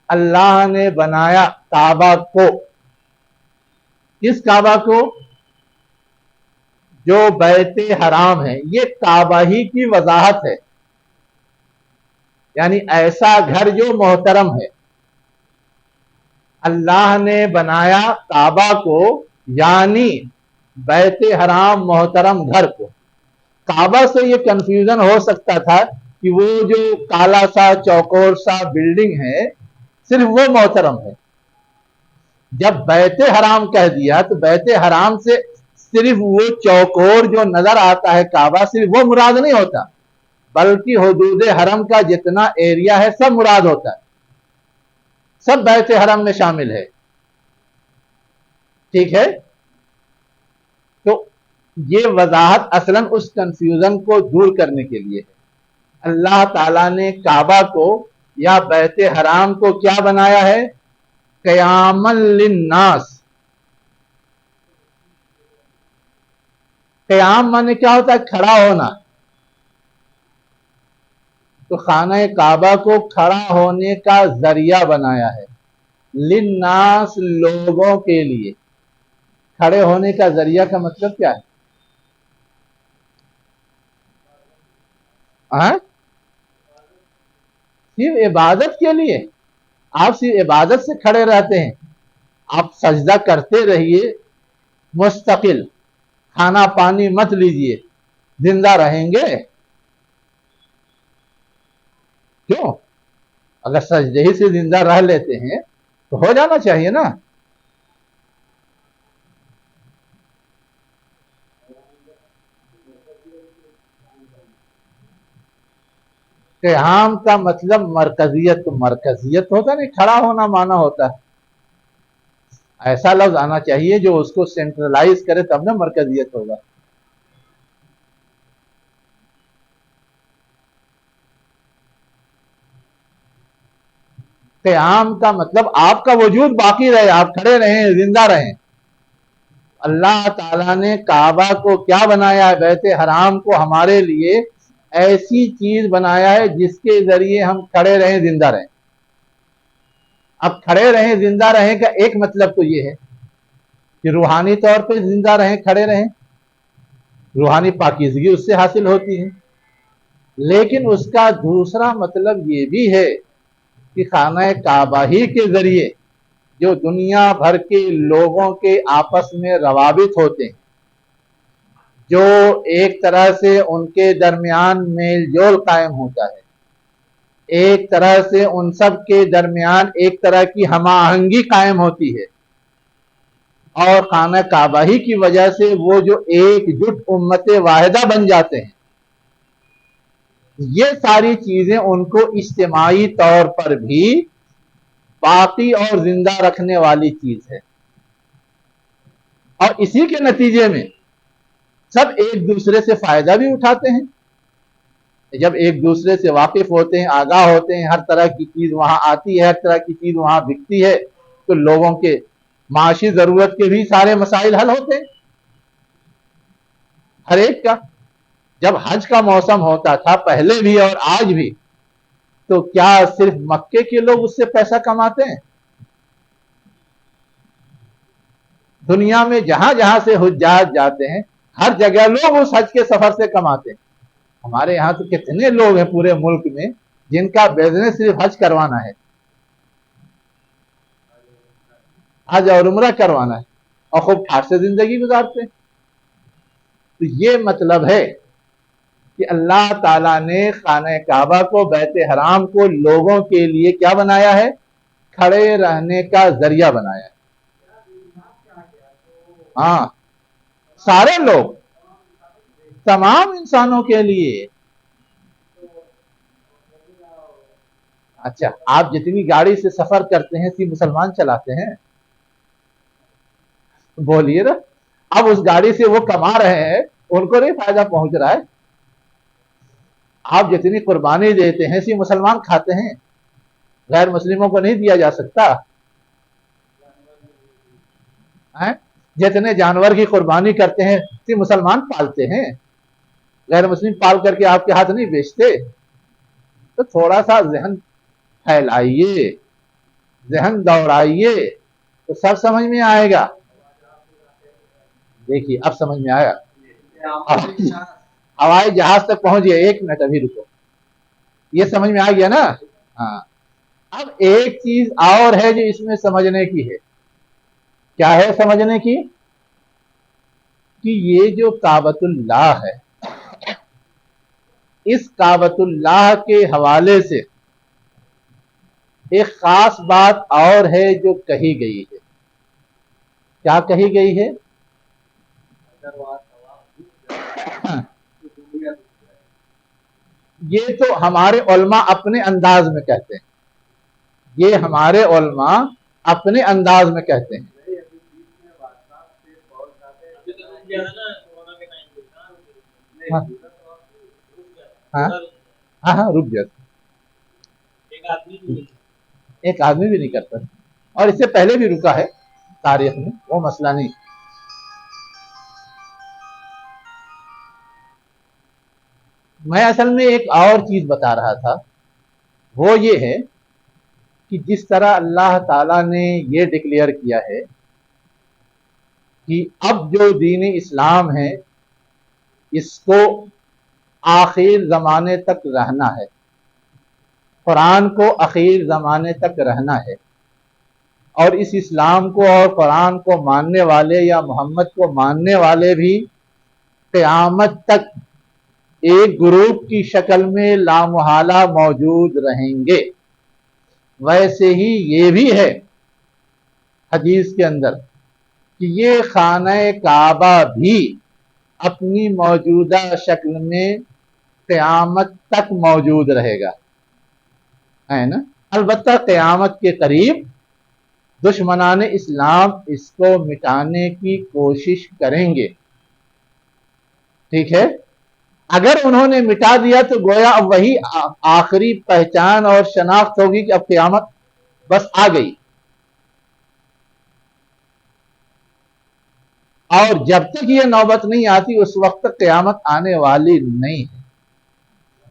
[SPEAKER 1] اللہ نے بنایا کعبہ کو. کس کعبہ کو؟ جو بیت حرام ہے. یہ کعبہ ہی کی وضاحت ہے، یعنی ایسا گھر جو محترم ہے. اللہ نے بنایا کعبہ کو یعنی بیت حرام محترم گھر کو. کعبہ سے یہ کنفیوژن ہو سکتا تھا کہ وہ جو کالا سا چوکور سا بلڈنگ ہے صرف وہ محترم ہے. جب بیت حرام کہہ دیا تو بیت حرام سے صرف وہ چوکور جو نظر آتا ہے کعبہ صرف وہ مراد نہیں ہوتا، بلکہ حدود حرم کا جتنا ایریا ہے سب مراد ہوتا ہے، سب بیت حرم میں شامل ہے. ٹھیک ہے؟ تو یہ وضاحت اصلاً اس کنفیوژن کو دور کرنے کے لیے ہے. اللہ تعالیٰ نے کعبہ کو یا بیت حرام کو کیا بنایا ہے؟ قیاما للناس. قیام مانے کیا ہوتا ہے؟ کھڑا ہونا. تو خانہ کعبہ کو کھڑا ہونے کا ذریعہ بنایا ہے. للناس، لوگوں کے لیے. کھڑے ہونے کا ذریعہ کا مطلب کیا ہے؟ صرف عبادت کے لیے. آپ صرف عبادت سے کھڑے رہتے ہیں، آپ سجدہ کرتے رہیے مستقل، کھانا پانی مت لیجئے، زندہ رہیں گے. کیوں؟ اگر سجدے ہی سے زندہ رہ لیتے ہیں تو ہو جانا چاہیے نا. قیام کا مطلب مرکزیت. تو مرکزیت ہوتا نہیں، کھڑا ہونا مانا ہوتا ہے. ایسا لفظ آنا چاہیے جو اس کو سینٹرلائز کرے، تب نہ مرکزیت ہوگا. قیام کا مطلب آپ کا وجود باقی رہے، آپ کھڑے رہیں، زندہ رہیں. اللہ تعالیٰ نے کعبہ کو کیا بنایا ہے؟ بیت حرام کو ہمارے لیے ایسی چیز بنایا ہے جس کے ذریعے ہم کھڑے رہیں، زندہ رہیں. اب کھڑے رہیں زندہ رہیں کا ایک مطلب تو یہ ہے کہ روحانی طور پہ زندہ رہیں، کھڑے رہیں، روحانی پاکیزگی اس سے حاصل ہوتی ہے. لیکن اس کا دوسرا مطلب یہ بھی ہے کہ خانہ کعبہ ہی کے ذریعے جو دنیا بھر کے لوگوں کے آپس میں روابط ہوتے ہیں، جو ایک طرح سے ان کے درمیان میل جول قائم ہوتا ہے، ایک طرح سے ان سب کے درمیان ایک طرح کی ہم آہنگی قائم ہوتی ہے، اور خانہ کعبہ ہی کی وجہ سے وہ جو ایک جٹ امت واحدہ بن جاتے ہیں. یہ ساری چیزیں ان کو اجتماعی طور پر بھی باقی اور زندہ رکھنے والی چیز ہے. اور اسی کے نتیجے میں سب ایک دوسرے سے فائدہ بھی اٹھاتے ہیں. جب ایک دوسرے سے واقف ہوتے ہیں، آگاہ ہوتے ہیں، ہر طرح کی چیز وہاں آتی ہے، ہر طرح کی چیز وہاں بکتی ہے، تو لوگوں کے معاشی ضرورت کے بھی سارے مسائل حل ہوتے ہیں ہر ایک کا. جب حج کا موسم ہوتا تھا پہلے بھی اور آج بھی، تو کیا صرف مکے کے لوگ اس سے پیسہ کماتے ہیں؟ دنیا میں جہاں جہاں سے حجاج جاتے ہیں ہر جگہ لوگ اس حج کے سفر سے کماتے ہیں. ہمارے یہاں تو کتنے لوگ ہیں پورے ملک میں جن کا بزنس صرف حج کروانا ہے, حج اور عمرہ کروانا ہے, اور خوب ٹھاٹ سے زندگی گزارتے ہیں. تو یہ مطلب ہے کہ اللہ تعالیٰ نے خانہ کعبہ کو, بیت حرام کو لوگوں کے لیے کیا بنایا ہے؟ کھڑے رہنے کا ذریعہ بنایا ہے. ہاں, سارے لوگ, تمام انسانوں کے لیے. اچھا, آپ جتنی گاڑی سے سفر کرتے ہیں صرف مسلمان چلاتے ہیں؟ بولیے نا. اب اس گاڑی سے وہ کما رہے ہیں, ان کو نہیں فائدہ پہنچ رہا ہے. آپ جتنی قربانی دیتے ہیں صرف مسلمان کھاتے ہیں, غیر مسلموں کو نہیں دیا جا سکتا. جتنے جانور کی قربانی کرتے ہیں صرف مسلمان پالتے ہیں, غیر مسلم پال کر کے آپ کے ہاتھ نہیں بیچتے. تو تھوڑا سا ذہن پھیلائیے, ذہن دوڑائیے, تو سب سمجھ میں آئے گا. دیکھیے اب سمجھ میں آیا. ہوائی جہاز تک پہنچ گیا, 1 منٹ ابھی رکو, یہ سمجھ میں آ گیا نا. ہاں, اب ایک چیز اور ہے جو اس میں سمجھنے کی ہے. کیا ہے سمجھنے کی؟ کہ یہ جو کعبۃ اللہ ہے, اس کعبۃ اللہ کے حوالے سے ایک خاص بات اور ہے جو کہی گئی ہے. کیا کہی گئی ہے؟ یہ تو ہمارے علماء اپنے انداز میں کہتے ہیں, یہ ہمارے علماء اپنے انداز میں کہتے ہیں. ہاں ہاں, رک جاتا, ایک آدمی بھی نہیں کرتا, اور اس سے پہلے بھی رکا ہے تاریخ میں, وہ مسئلہ نہیں. میں اصل میں ایک اور چیز بتا رہا تھا, وہ یہ ہے کہ جس طرح اللہ تعالیٰ نے یہ ڈکلیئر کیا ہے کہ اب جو دین اسلام ہے اس کو آخر زمانے تک رہنا ہے, قرآن کو آخر زمانے تک رہنا ہے, اور اس اسلام کو اور قرآن کو ماننے والے یا محمد کو ماننے والے بھی قیامت تک ایک گروپ کی شکل میں لامحالہ موجود رہیں گے. ویسے ہی یہ بھی ہے حدیث کے اندر کہ یہ خانہ کعبہ بھی اپنی موجودہ شکل میں قیامت تک موجود رہے گا, ہے نا. البتہ قیامت کے قریب دشمنان اسلام اس کو مٹانے کی کوشش کریں گے. ٹھیک ہے, اگر انہوں نے مٹا دیا تو گویا اب وہی آخری پہچان اور شناخت ہوگی کہ اب قیامت بس آ گئی. اور جب تک یہ نوبت نہیں آتی اس وقت تک قیامت آنے والی نہیں ہے.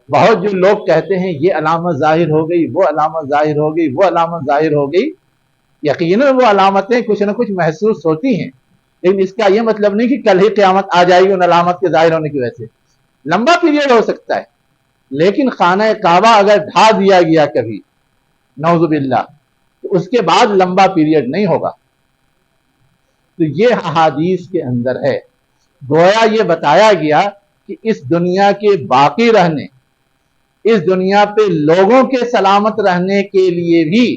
[SPEAKER 1] بہت جو لوگ کہتے ہیں یہ علامت ظاہر ہو گئی, وہ علامت ظاہر ہو گئی, وہ علامت ظاہر ہو گئی, یقیناً وہ علامتیں کچھ نہ کچھ محسوس ہوتی ہیں, لیکن اس کا یہ مطلب نہیں کہ کل ہی قیامت آ جائے گی ان علامت کے ظاہر ہونے کی وجہ سے. لمبا پیریڈ ہو سکتا ہے, لیکن خانہ کعبہ اگر ڈھا دیا گیا کبھی نعوذ باللہ تو اس کے بعد لمبا پیریڈ نہیں ہوگا. تو یہ احادیث کے اندر ہے. گویا یہ بتایا گیا کہ اس دنیا کے باقی رہنے, اس دنیا پہ لوگوں کے سلامت رہنے کے لیے بھی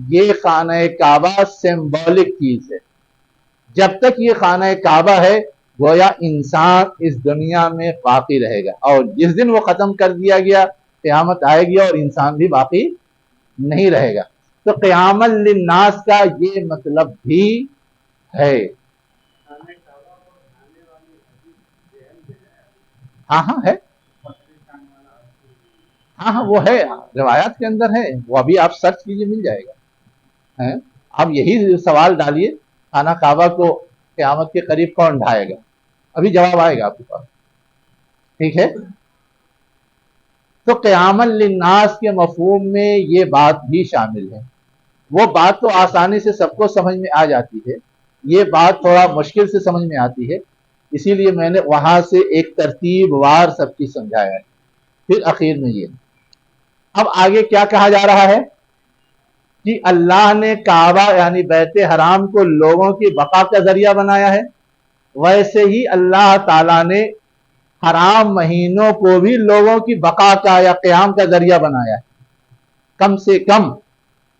[SPEAKER 1] یہ خانہ کعبہ سمبولک چیز ہے. جب تک یہ خانہ کعبہ ہے گویا انسان اس دنیا میں باقی رہے گا, اور جس دن وہ ختم کر دیا گیا قیامت آئے گی اور انسان بھی باقی نہیں رہے گا. تو قیامت للناس کا یہ مطلب بھی ہے. ہاں ہاں ہے, ہاں ہاں وہ ہے, روایات کے اندر ہے, وہ ابھی آپ سرچ کیجئے مل جائے گا. اب یہی سوال ڈالیے, خانہ کعبہ کو قیامت کے قریب کون ڈھائے گا, ابھی جواب آئے گا آپ کے پاس. ٹھیک ہے, تو قیامت للناس کے مفہوم میں یہ بات بھی شامل ہے. وہ بات تو آسانی سے سب کو سمجھ میں آ جاتی ہے, یہ بات تھوڑا مشکل سے سمجھ میں آتی ہے. اسی لیے میں نے وہاں سے ایک ترتیب وار سب کی سمجھایا ہے، پھر اخیر میں یہ۔ اب آگے کیا کہا جا رہا ہے کہ اللہ نے کعبہ یعنی بیت حرام کو لوگوں کی بقا کا ذریعہ بنایا ہے، ویسے ہی اللہ تعالیٰ نے حرام مہینوں کو بھی لوگوں کی بقا کا یا قیام کا ذریعہ بنایا ہے۔ کم سے کم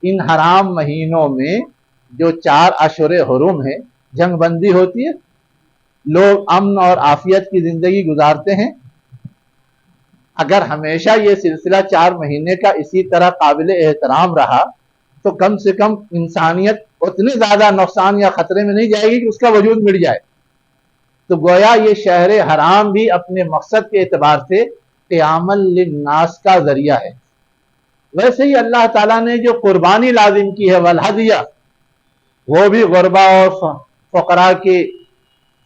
[SPEAKER 1] ان حرام مہینوں میں جو 4 اشہر حرم ہے، جنگ بندی ہوتی ہے، لوگ امن اور عافیت کی زندگی گزارتے ہیں۔ اگر ہمیشہ یہ سلسلہ 4 مہینے کا اسی طرح قابل احترام رہا تو کم سے کم انسانیت اتنے زیادہ نقصان یا خطرے میں نہیں جائے گی کہ اس کا وجود مٹ جائے۔ تو گویا یہ شہر حرام بھی اپنے مقصد کے اعتبار سے قیام للناس کا ذریعہ ہے۔ ویسے ہی اللہ تعالیٰ نے جو قربانی لازم کی ہے والہدیہ، وہ بھی غربا اور فقراء کے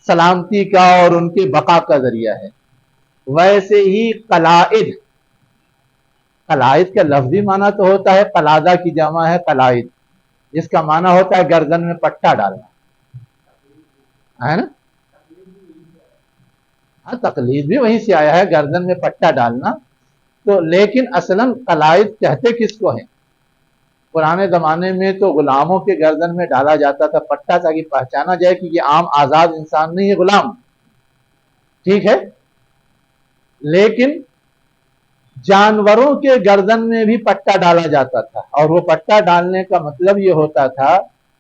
[SPEAKER 1] سلامتی کا اور ان کے بقا کا ذریعہ ہے۔ ویسے ہی قلائد، قلائد کا لفظی معنی تو ہوتا ہے، قلادہ کی جمع ہے قلائد، جس کا معنی ہوتا ہے گردن میں پٹا ڈالنا، ہے نا؟ ہاں، تقلید بھی وہیں سے آیا ہے، گردن میں پٹا ڈالنا۔ تو لیکن اصلاً قلائد کہتے کس کو ہیں؟ پرانے زمانے میں تو غلاموں کے گردن میں ڈالا جاتا تھا پٹا، تاکہ پہچانا جائے کہ یہ عام آزاد انسان نہیں ہے، غلام، ٹھیک ہے؟ لیکن جانوروں کے گردن میں بھی پٹا ڈالا جاتا تھا، اور وہ پٹا ڈالنے کا مطلب یہ ہوتا تھا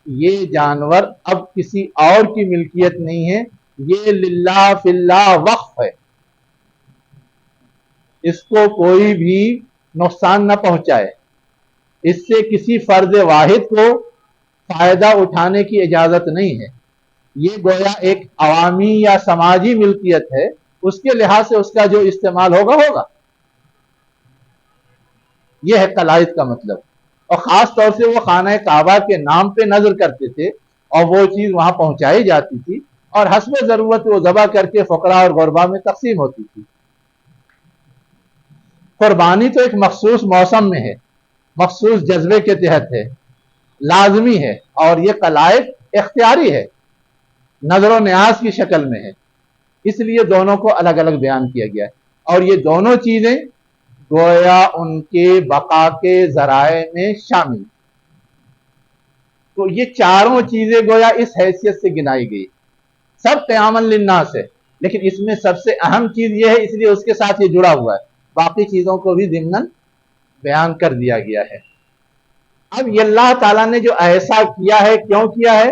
[SPEAKER 1] یہ جانور اب کسی اور کی ملکیت نہیں ہے، یہ للہ فی اللہ وقف ہے، اس کو کوئی بھی نقصان نہ پہنچائے، اس سے کسی فرد واحد کو فائدہ اٹھانے کی اجازت نہیں ہے، یہ گویا ایک عوامی یا سماجی ملکیت ہے، اس کے لحاظ سے اس کا جو استعمال ہوگا ہوگا۔ یہ ہے قلائد کا مطلب۔ اور خاص طور سے وہ خانہ کعبہ کے نام پہ نظر کرتے تھے اور وہ چیز وہاں پہنچائی جاتی تھی، اور حسب ضرورت وہ ذبح کر کے فقراء اور غربا میں تقسیم ہوتی تھی۔ قربانی تو ایک مخصوص موسم میں ہے، مخصوص جذبے کے تحت ہے، لازمی ہے، اور یہ قلائد اختیاری ہے، نظر و نیاز کی شکل میں ہے، اس لیے دونوں کو الگ الگ بیان کیا گیا ہے۔ اور یہ دونوں چیزیں گویا ان کے بقا کے ذرائع میں شامل، تو یہ چاروں چیزیں گویا اس حیثیت سے گنائی گئی، سب قیام للناس ہے، لیکن اس میں سب سے اہم چیز یہ ہے، اس لیے اس کے ساتھ یہ جڑا ہوا ہے، باقی چیزوں کو بھی ضمناً بیان کر دیا گیا ہے۔ اب یہ اللہ تعالیٰ نے جو ایسا کیا ہے، کیوں کیا ہے؟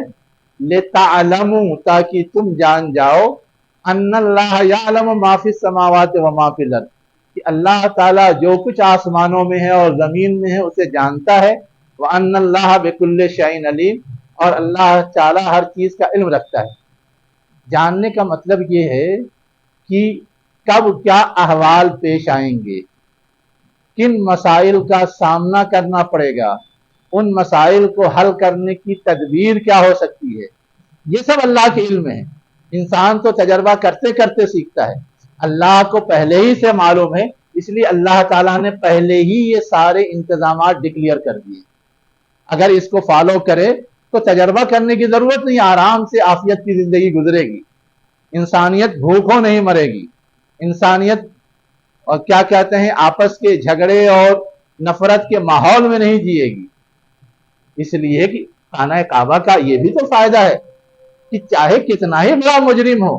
[SPEAKER 1] لِتَعْلَمُوا، تاکہ تم جان جاؤ، ان اللہ یعلم ما فی السماوات و ما فی الارض، کہ اللہ تعالیٰ جو کچھ آسمانوں میں ہے اور زمین میں ہے اسے جانتا ہے، وَأَنَّ اللَّهَ بِكُلِّ شَيْءٍ عَلِيمٌ، اور اللہ تعالیٰ ہر چیز کا علم رکھتا ہے۔ جاننے کا مطلب یہ ہے کہ کب کیا احوال پیش آئیں گے، کن مسائل کا سامنا کرنا پڑے گا، ان مسائل کو حل کرنے کی تدبیر کیا ہو سکتی ہے، یہ سب اللہ کے علم میں ہے۔ انسان تو تجربہ کرتے کرتے سیکھتا ہے، اللہ کو پہلے ہی سے معلوم ہے، اس لیے اللہ تعالیٰ نے پہلے ہی یہ سارے انتظامات ڈکلیئر کر دیے۔ اگر اس کو فالو کرے تو تجربہ کرنے کی ضرورت نہیں، آرام سے عافیت کی زندگی گزرے گی، انسانیت بھوکوں نہیں مرے گی، انسانیت اور کیا کہتے ہیں آپس کے جھگڑے اور نفرت کے ماحول میں نہیں جیے گی۔ اس لیے کہ خانہ کعبہ کا یہ بھی تو فائدہ ہے کہ چاہے کتنا ہی بڑا مجرم ہو،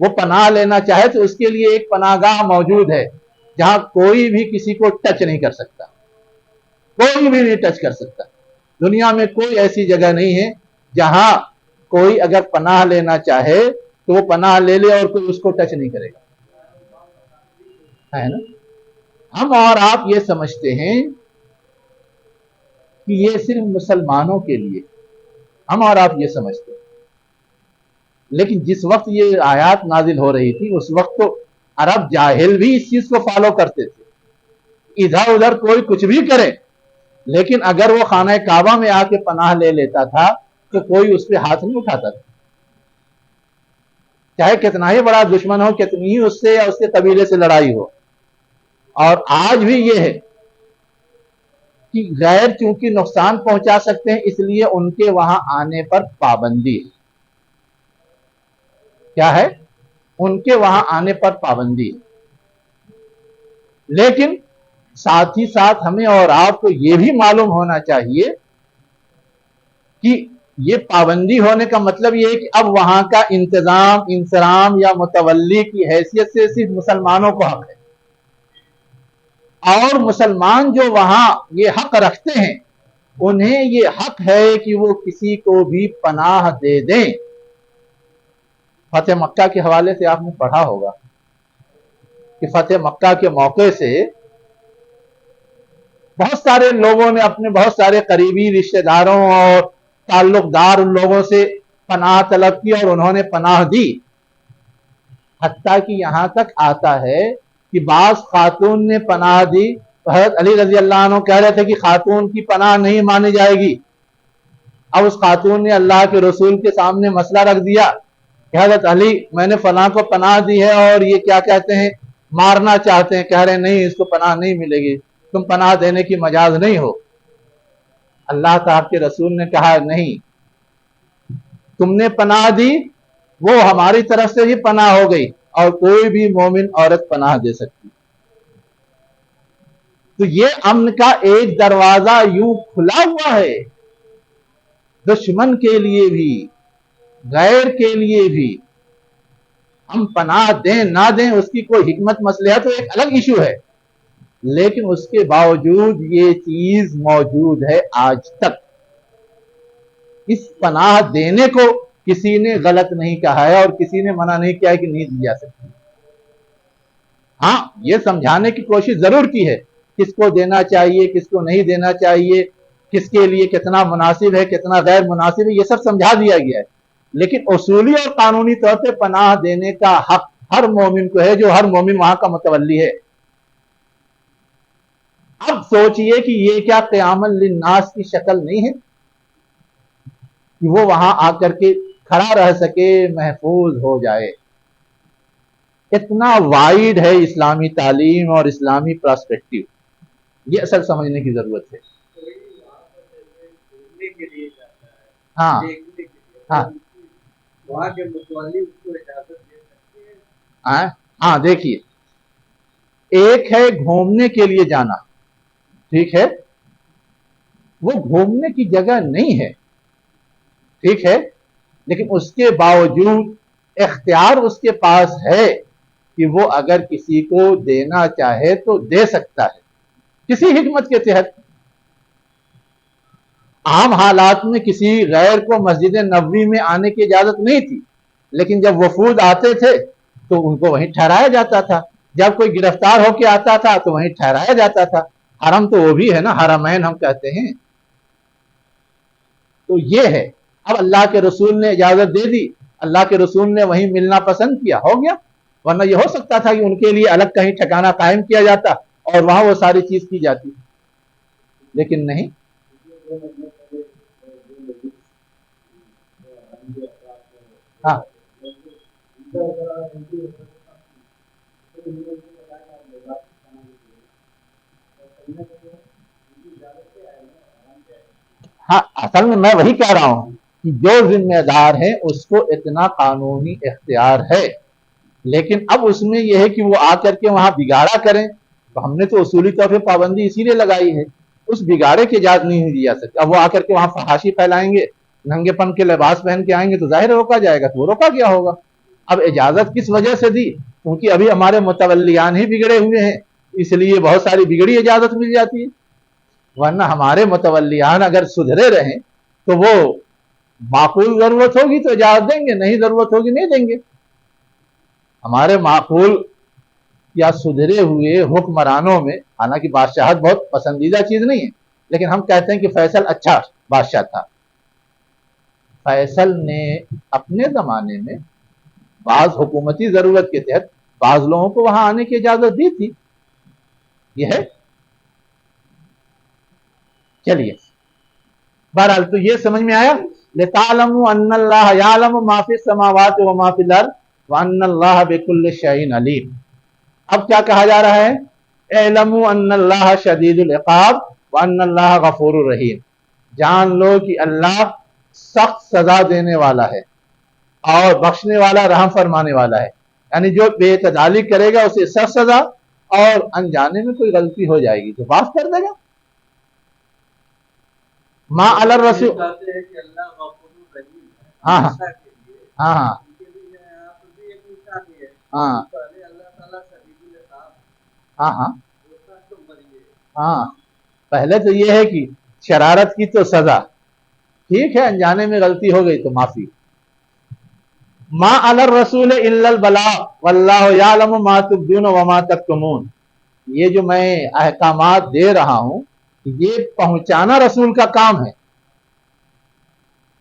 [SPEAKER 1] وہ پناہ لینا چاہے تو اس کے لیے ایک پناہ گاہ موجود ہے جہاں کوئی بھی کسی کو ٹچ نہیں کر سکتا، کوئی بھی نہیں ٹچ کر سکتا۔ دنیا میں کوئی ایسی جگہ نہیں ہے جہاں کوئی اگر پناہ لینا چاہے تو وہ پناہ لے لے اور کوئی اس کو ٹچ نہیں کرے گا، ہے نا؟ ہم اور آپ یہ سمجھتے ہیں کہ یہ صرف مسلمانوں کے لیے، ہم اور آپ یہ سمجھتے ہیں، لیکن جس وقت یہ آیات نازل ہو رہی تھی اس وقت تو عرب جاہل بھی اس چیز کو فالو کرتے تھے، ادھر ادھر کوئی کچھ بھی کرے، لیکن اگر وہ خانہ کعبہ میں آ کے پناہ لے لیتا تھا تو کوئی اس پہ ہاتھ نہیں اٹھاتا تھا، چاہے کتنا ہی بڑا دشمن ہو، کتنی ہی اس سے یا اس کے قبیلے سے لڑائی ہو۔ اور آج بھی یہ ہے کہ غیر چونکہ نقصان پہنچا سکتے ہیں، اس لیے ان کے وہاں آنے پر پابندی ہے۔ کیا ہے؟ ان کے وہاں آنے پر پابندی ہے۔ لیکن ساتھ ہی ساتھ ہمیں اور آپ کو یہ بھی معلوم ہونا چاہیے کہ یہ پابندی ہونے کا مطلب یہ ہے کہ اب وہاں کا انتظام انصرام یا متولی کی حیثیت سے صرف مسلمانوں کو حق ہے، اور مسلمان جو وہاں یہ حق رکھتے ہیں انہیں یہ حق ہے کہ وہ کسی کو بھی پناہ دے دیں۔ فتح مکہ کے حوالے سے آپ نے پڑھا ہوگا کہ فتح مکہ کے موقع سے بہت سارے لوگوں نے اپنے بہت سارے قریبی رشتہ داروں اور تعلق دار ان لوگوں سے پناہ طلب کی اور انہوں نے پناہ دی، حتیٰ کہ یہاں تک آتا ہے کہ بعض خاتون نے پناہ دی تو حضرت علی رضی اللہ عنہ کہہ رہے تھے کہ خاتون کی پناہ نہیں مانی جائے گی۔ اب اس خاتون نے اللہ کے رسول کے سامنے مسئلہ رکھ دیا کہ حضرت علی میں نے فلاں کو پناہ دی ہے اور یہ کیا کہتے ہیں مارنا چاہتے ہیں، کہہ رہے ہیں نہیں اس کو پناہ نہیں ملے گی، تم پناہ دینے کی مجاز نہیں ہو۔ اللہ تعالیٰ کے رسول نے کہا نہیں، تم نے پناہ دی وہ ہماری طرف سے ہی پناہ ہو گئی اور کوئی بھی مومن عورت پناہ دے سکتی۔ تو یہ امن کا ایک دروازہ یوں کھلا ہوا ہے، دشمن کے لیے بھی غیر کے لیے بھی۔ ہم پناہ دیں نہ دیں اس کی کوئی حکمت مصلحت تو ایک الگ ایشو ہے، لیکن اس کے باوجود یہ چیز موجود ہے آج تک۔ اس پناہ دینے کو کسی نے غلط نہیں کہا ہے اور کسی نے منع نہیں کیا ہے کہ نہیں دی جا سکتی۔ ہاں یہ سمجھانے کی کوشش ضرور کی ہے کس کو دینا چاہیے کس کو نہیں دینا چاہیے، کس کے لیے کتنا مناسب ہے کتنا غیر مناسب ہے، یہ سب سمجھا دیا گیا ہے، لیکن اصولی اور قانونی طور پہ پناہ دینے کا حق ہر مومن کو ہے جو ہر مومن وہاں کا متولی ہے۔ اب سوچئے کہ یہ کیا قیام للناس کی شکل نہیں ہے کہ وہ وہاں آ کر کے کھڑا رہ سکے، محفوظ ہو جائے۔ اتنا وائڈ ہے اسلامی تعلیم اور اسلامی پرسپیکٹیو، یہ اصل سمجھنے کی ضرورت ہے۔ ہاں ہاں ہاں دیکھیے، ایک ہے گھومنے کے لیے جانا، ٹھیک ہے، وہ گھومنے کی جگہ نہیں ہے، ٹھیک ہے، لیکن اس کے باوجود اختیار اس کے پاس ہے کہ وہ اگر کسی کو دینا چاہے تو دے سکتا ہے کسی حکمت کے تحت۔ عام حالات میں کسی غیر کو مسجد نبوی میں آنے کی اجازت نہیں تھی، لیکن جب وفود آتے تھے تو ان کو وہیں ٹھہرایا جاتا تھا، جب کوئی گرفتار ہو کے آتا تھا تو وہیں ٹھہرایا جاتا تھا۔ حرم تو وہ بھی ہے نا، حرمین ہم کہتے ہیں۔ تو یہ ہے، اب اللہ کے رسول نے اجازت دے دی، اللہ کے رسول نے وہیں ملنا پسند کیا، ہو گیا، ورنہ یہ ہو سکتا تھا کہ ان کے لیے الگ کہیں ٹھکانہ قائم کیا جاتا اور وہاں وہ ساری چیز کی جاتی، لیکن نہیں۔ ہاں ہاں اصل میں وہی کہہ رہا ہوں کہ جو ذمہ دار ہے اس کو اتنا قانونی اختیار ہے، لیکن اب اس میں یہ ہے کہ وہ آ کر کے وہاں بگاڑا کریں، تو ہم نے تو اصولی طور پہ پابندی اسی لیے لگائی ہے، اس بگاڑے کی اجازت نہیں دی جا سکتی۔ اب وہ آ کر کے وہاں فحاشی پھیلائیں گے، ننگے پن کے لباس پہن کے آئیں گے تو ظاہر روکا جائے گا، تو وہ روکا گیا ہوگا۔ اب اجازت کس وجہ سے دی؟ کیونکہ ابھی ہمارے متولیان ہی بگڑے ہوئے ہیں، اس لیے بہت ساری بگڑی اجازت مل جاتی ہے، ورنہ ہمارے متولیان اگر سدھرے رہیں تو وہ معقول ضرورت ہوگی تو اجازت دیں گے، نہیں ضرورت ہوگی نہیں دیں گے۔ ہمارے معقول یا سدھرے ہوئے حکمرانوں میں، حالانکہ بادشاہت بہت پسندیدہ چیز نہیں ہے، لیکن ہم کہتے ہیں کہ فیصل اچھا بادشاہ تھا۔ فیصل نے اپنے زمانے میں بعض حکومتی ضرورت کے تحت بعض لوگوں کو وہاں آنے کی اجازت دی تھی، یہ ہے۔ چلیے بہرحال تو یہ سمجھ میں آیا، لِتَعْلَمُوا أَنَّ اللَّهَ يَعْلَمُ مَا فِي السَّمَاوَاتِ وَمَا فِي الْأَرْضِ وَأَنَّ اللَّهَ بِكُلِّ شَيْءٍ عَلِيمٌ۔ اب کیا کہا جا رہا ہے؟ اعلموا ان اللہ شدید العقاب وان اللہ غفور الرحیم، جان لو کہ اللہ سخت سزا دینے والا ہے اور بخشنے والا رحم فرمانے والا ہے۔ یعنی جو بے اعتدالی کرے گا اسے سخت سزا، اور انجانے میں کوئی غلطی ہو جائے گی تو معاف کر دے گا. ما علی الرسول. ہاں ہاں ہاں ہاں ہاں ہاں ہاں ہاں. پہلے تو یہ ہے کہ شرارت کی تو سزا، ٹھیک ہے، انجانے میں غلطی ہو گئی تو معافی. ما علی الرسول الا البلاغ واللہ یعلم ما تبدون وما تکتمون. یہ جو میں احکامات دے رہا ہوں یہ پہنچانا رسول کا کام ہے.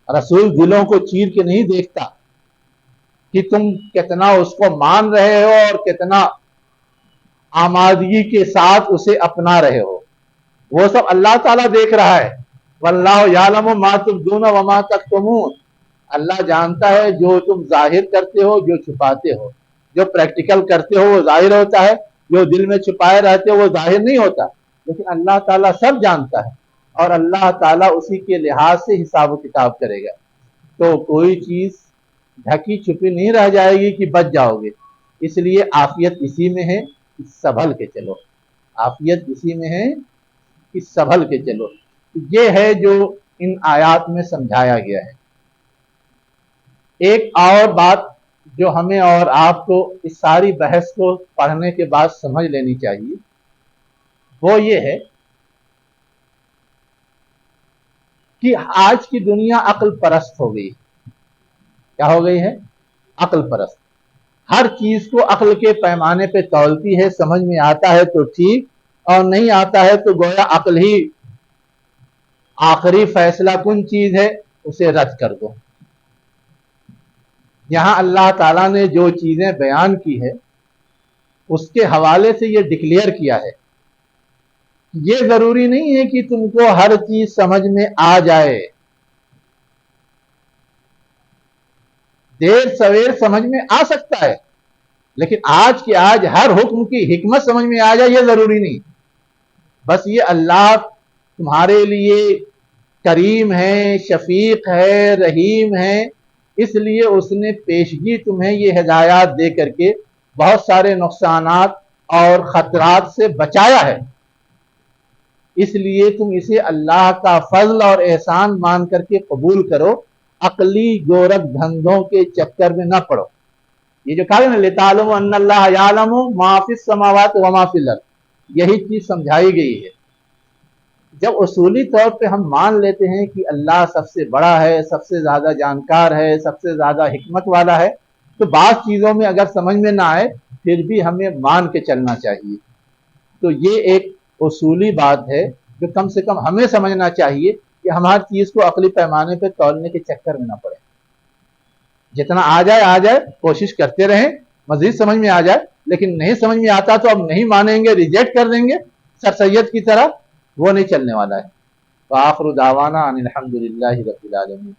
[SPEAKER 1] رسول دلوں کو چیر کے نہیں دیکھتا کہ تم کتنا اس کو مان رہے ہو اور کتنا آمادگی کے ساتھ اسے اپنا رہے ہو، وہ سب اللہ تعالیٰ دیکھ رہا ہے. واللہ یعلم ما تبدون وما تکتمون. اللہ جانتا ہے جو تم ظاہر کرتے ہو، جو چھپاتے ہو. جو پریکٹیکل کرتے ہو وہ ظاہر ہوتا ہے، جو دل میں چھپائے رہتے ہو وہ ظاہر نہیں ہوتا. لیکن اللہ تعالیٰ سب جانتا ہے اور اللہ تعالیٰ اسی کے لحاظ سے حساب و کتاب کرے گا. تو کوئی چیز ڈھکی چھپی نہیں رہ جائے گی کہ بچ جاؤ گے. اس لیے عافیت اسی میں ہے کہ سنبھل کے چلو. عافیت اسی میں ہے کہ سنبھل کے چلو. یہ ہے جو ان آیات میں سمجھایا گیا ہے. ایک اور بات جو ہمیں اور آپ کو اس ساری بحث کو پڑھنے کے بعد سمجھ لینی چاہیے وہ یہ ہے کہ آج کی دنیا عقل پرست ہو گئی. کیا ہو گئی ہے؟ عقل پرست. ہر چیز کو عقل کے پیمانے پہ تولتی ہے. سمجھ میں آتا ہے تو ٹھیک، اور نہیں آتا ہے تو گویا عقل ہی آخری فیصلہ کن چیز ہے، اسے رد کر دو. یہاں اللہ تعالیٰ نے جو چیزیں بیان کی ہے اس کے حوالے سے یہ ڈکلیئر کیا ہے. یہ ضروری نہیں ہے کہ تم کو ہر چیز سمجھ میں آ جائے. دیر سویر سمجھ میں آ سکتا ہے، لیکن آج کے آج ہر حکم کی حکمت سمجھ میں آ جائے یہ ضروری نہیں. بس یہ اللہ تمہارے لیے کریم ہے، شفیق ہے، رحیم ہے، اس لیے اس نے پیشگی تمہیں یہ ہدایات دے کر کے بہت سارے نقصانات اور خطرات سے بچایا ہے. اس لیے تم اسے اللہ کا فضل اور احسان مان کر کے قبول کرو. عقلی گورکھ دھندوں کے چکر میں نہ پڑو. یہ جو کہا گیا نا لِتَعْلَمُوا أَنَّ اللَّهَ يَعْلَمُ مَا فِي السَّمَاوَاتِ وَمَا فِي الْأَرْضِ، یہی چیز سمجھائی گئی ہے. جب اصولی طور پہ ہم مان لیتے ہیں کہ اللہ سب سے بڑا ہے، سب سے زیادہ جانکار ہے، سب سے زیادہ حکمت والا ہے، تو بعض چیزوں میں اگر سمجھ میں نہ آئے پھر بھی ہمیں مان کے چلنا چاہیے. تو یہ ایک اصولی بات ہے جو کم سے کم ہمیں سمجھنا چاہیے کہ ہم ہر چیز کو عقلی پیمانے پہ تولنے کے چکر میں نہ پڑیں. جتنا آ جائے کوشش کرتے رہیں مزید سمجھ میں آ جائے. لیکن نہیں سمجھ میں آتا تو اب نہیں مانیں گے، ریجیکٹ کر دیں گے سر سید کی طرح، وہ نہیں چلنے والا ہے. وآخر دعوانا ان الحمد للہ رب العالمین.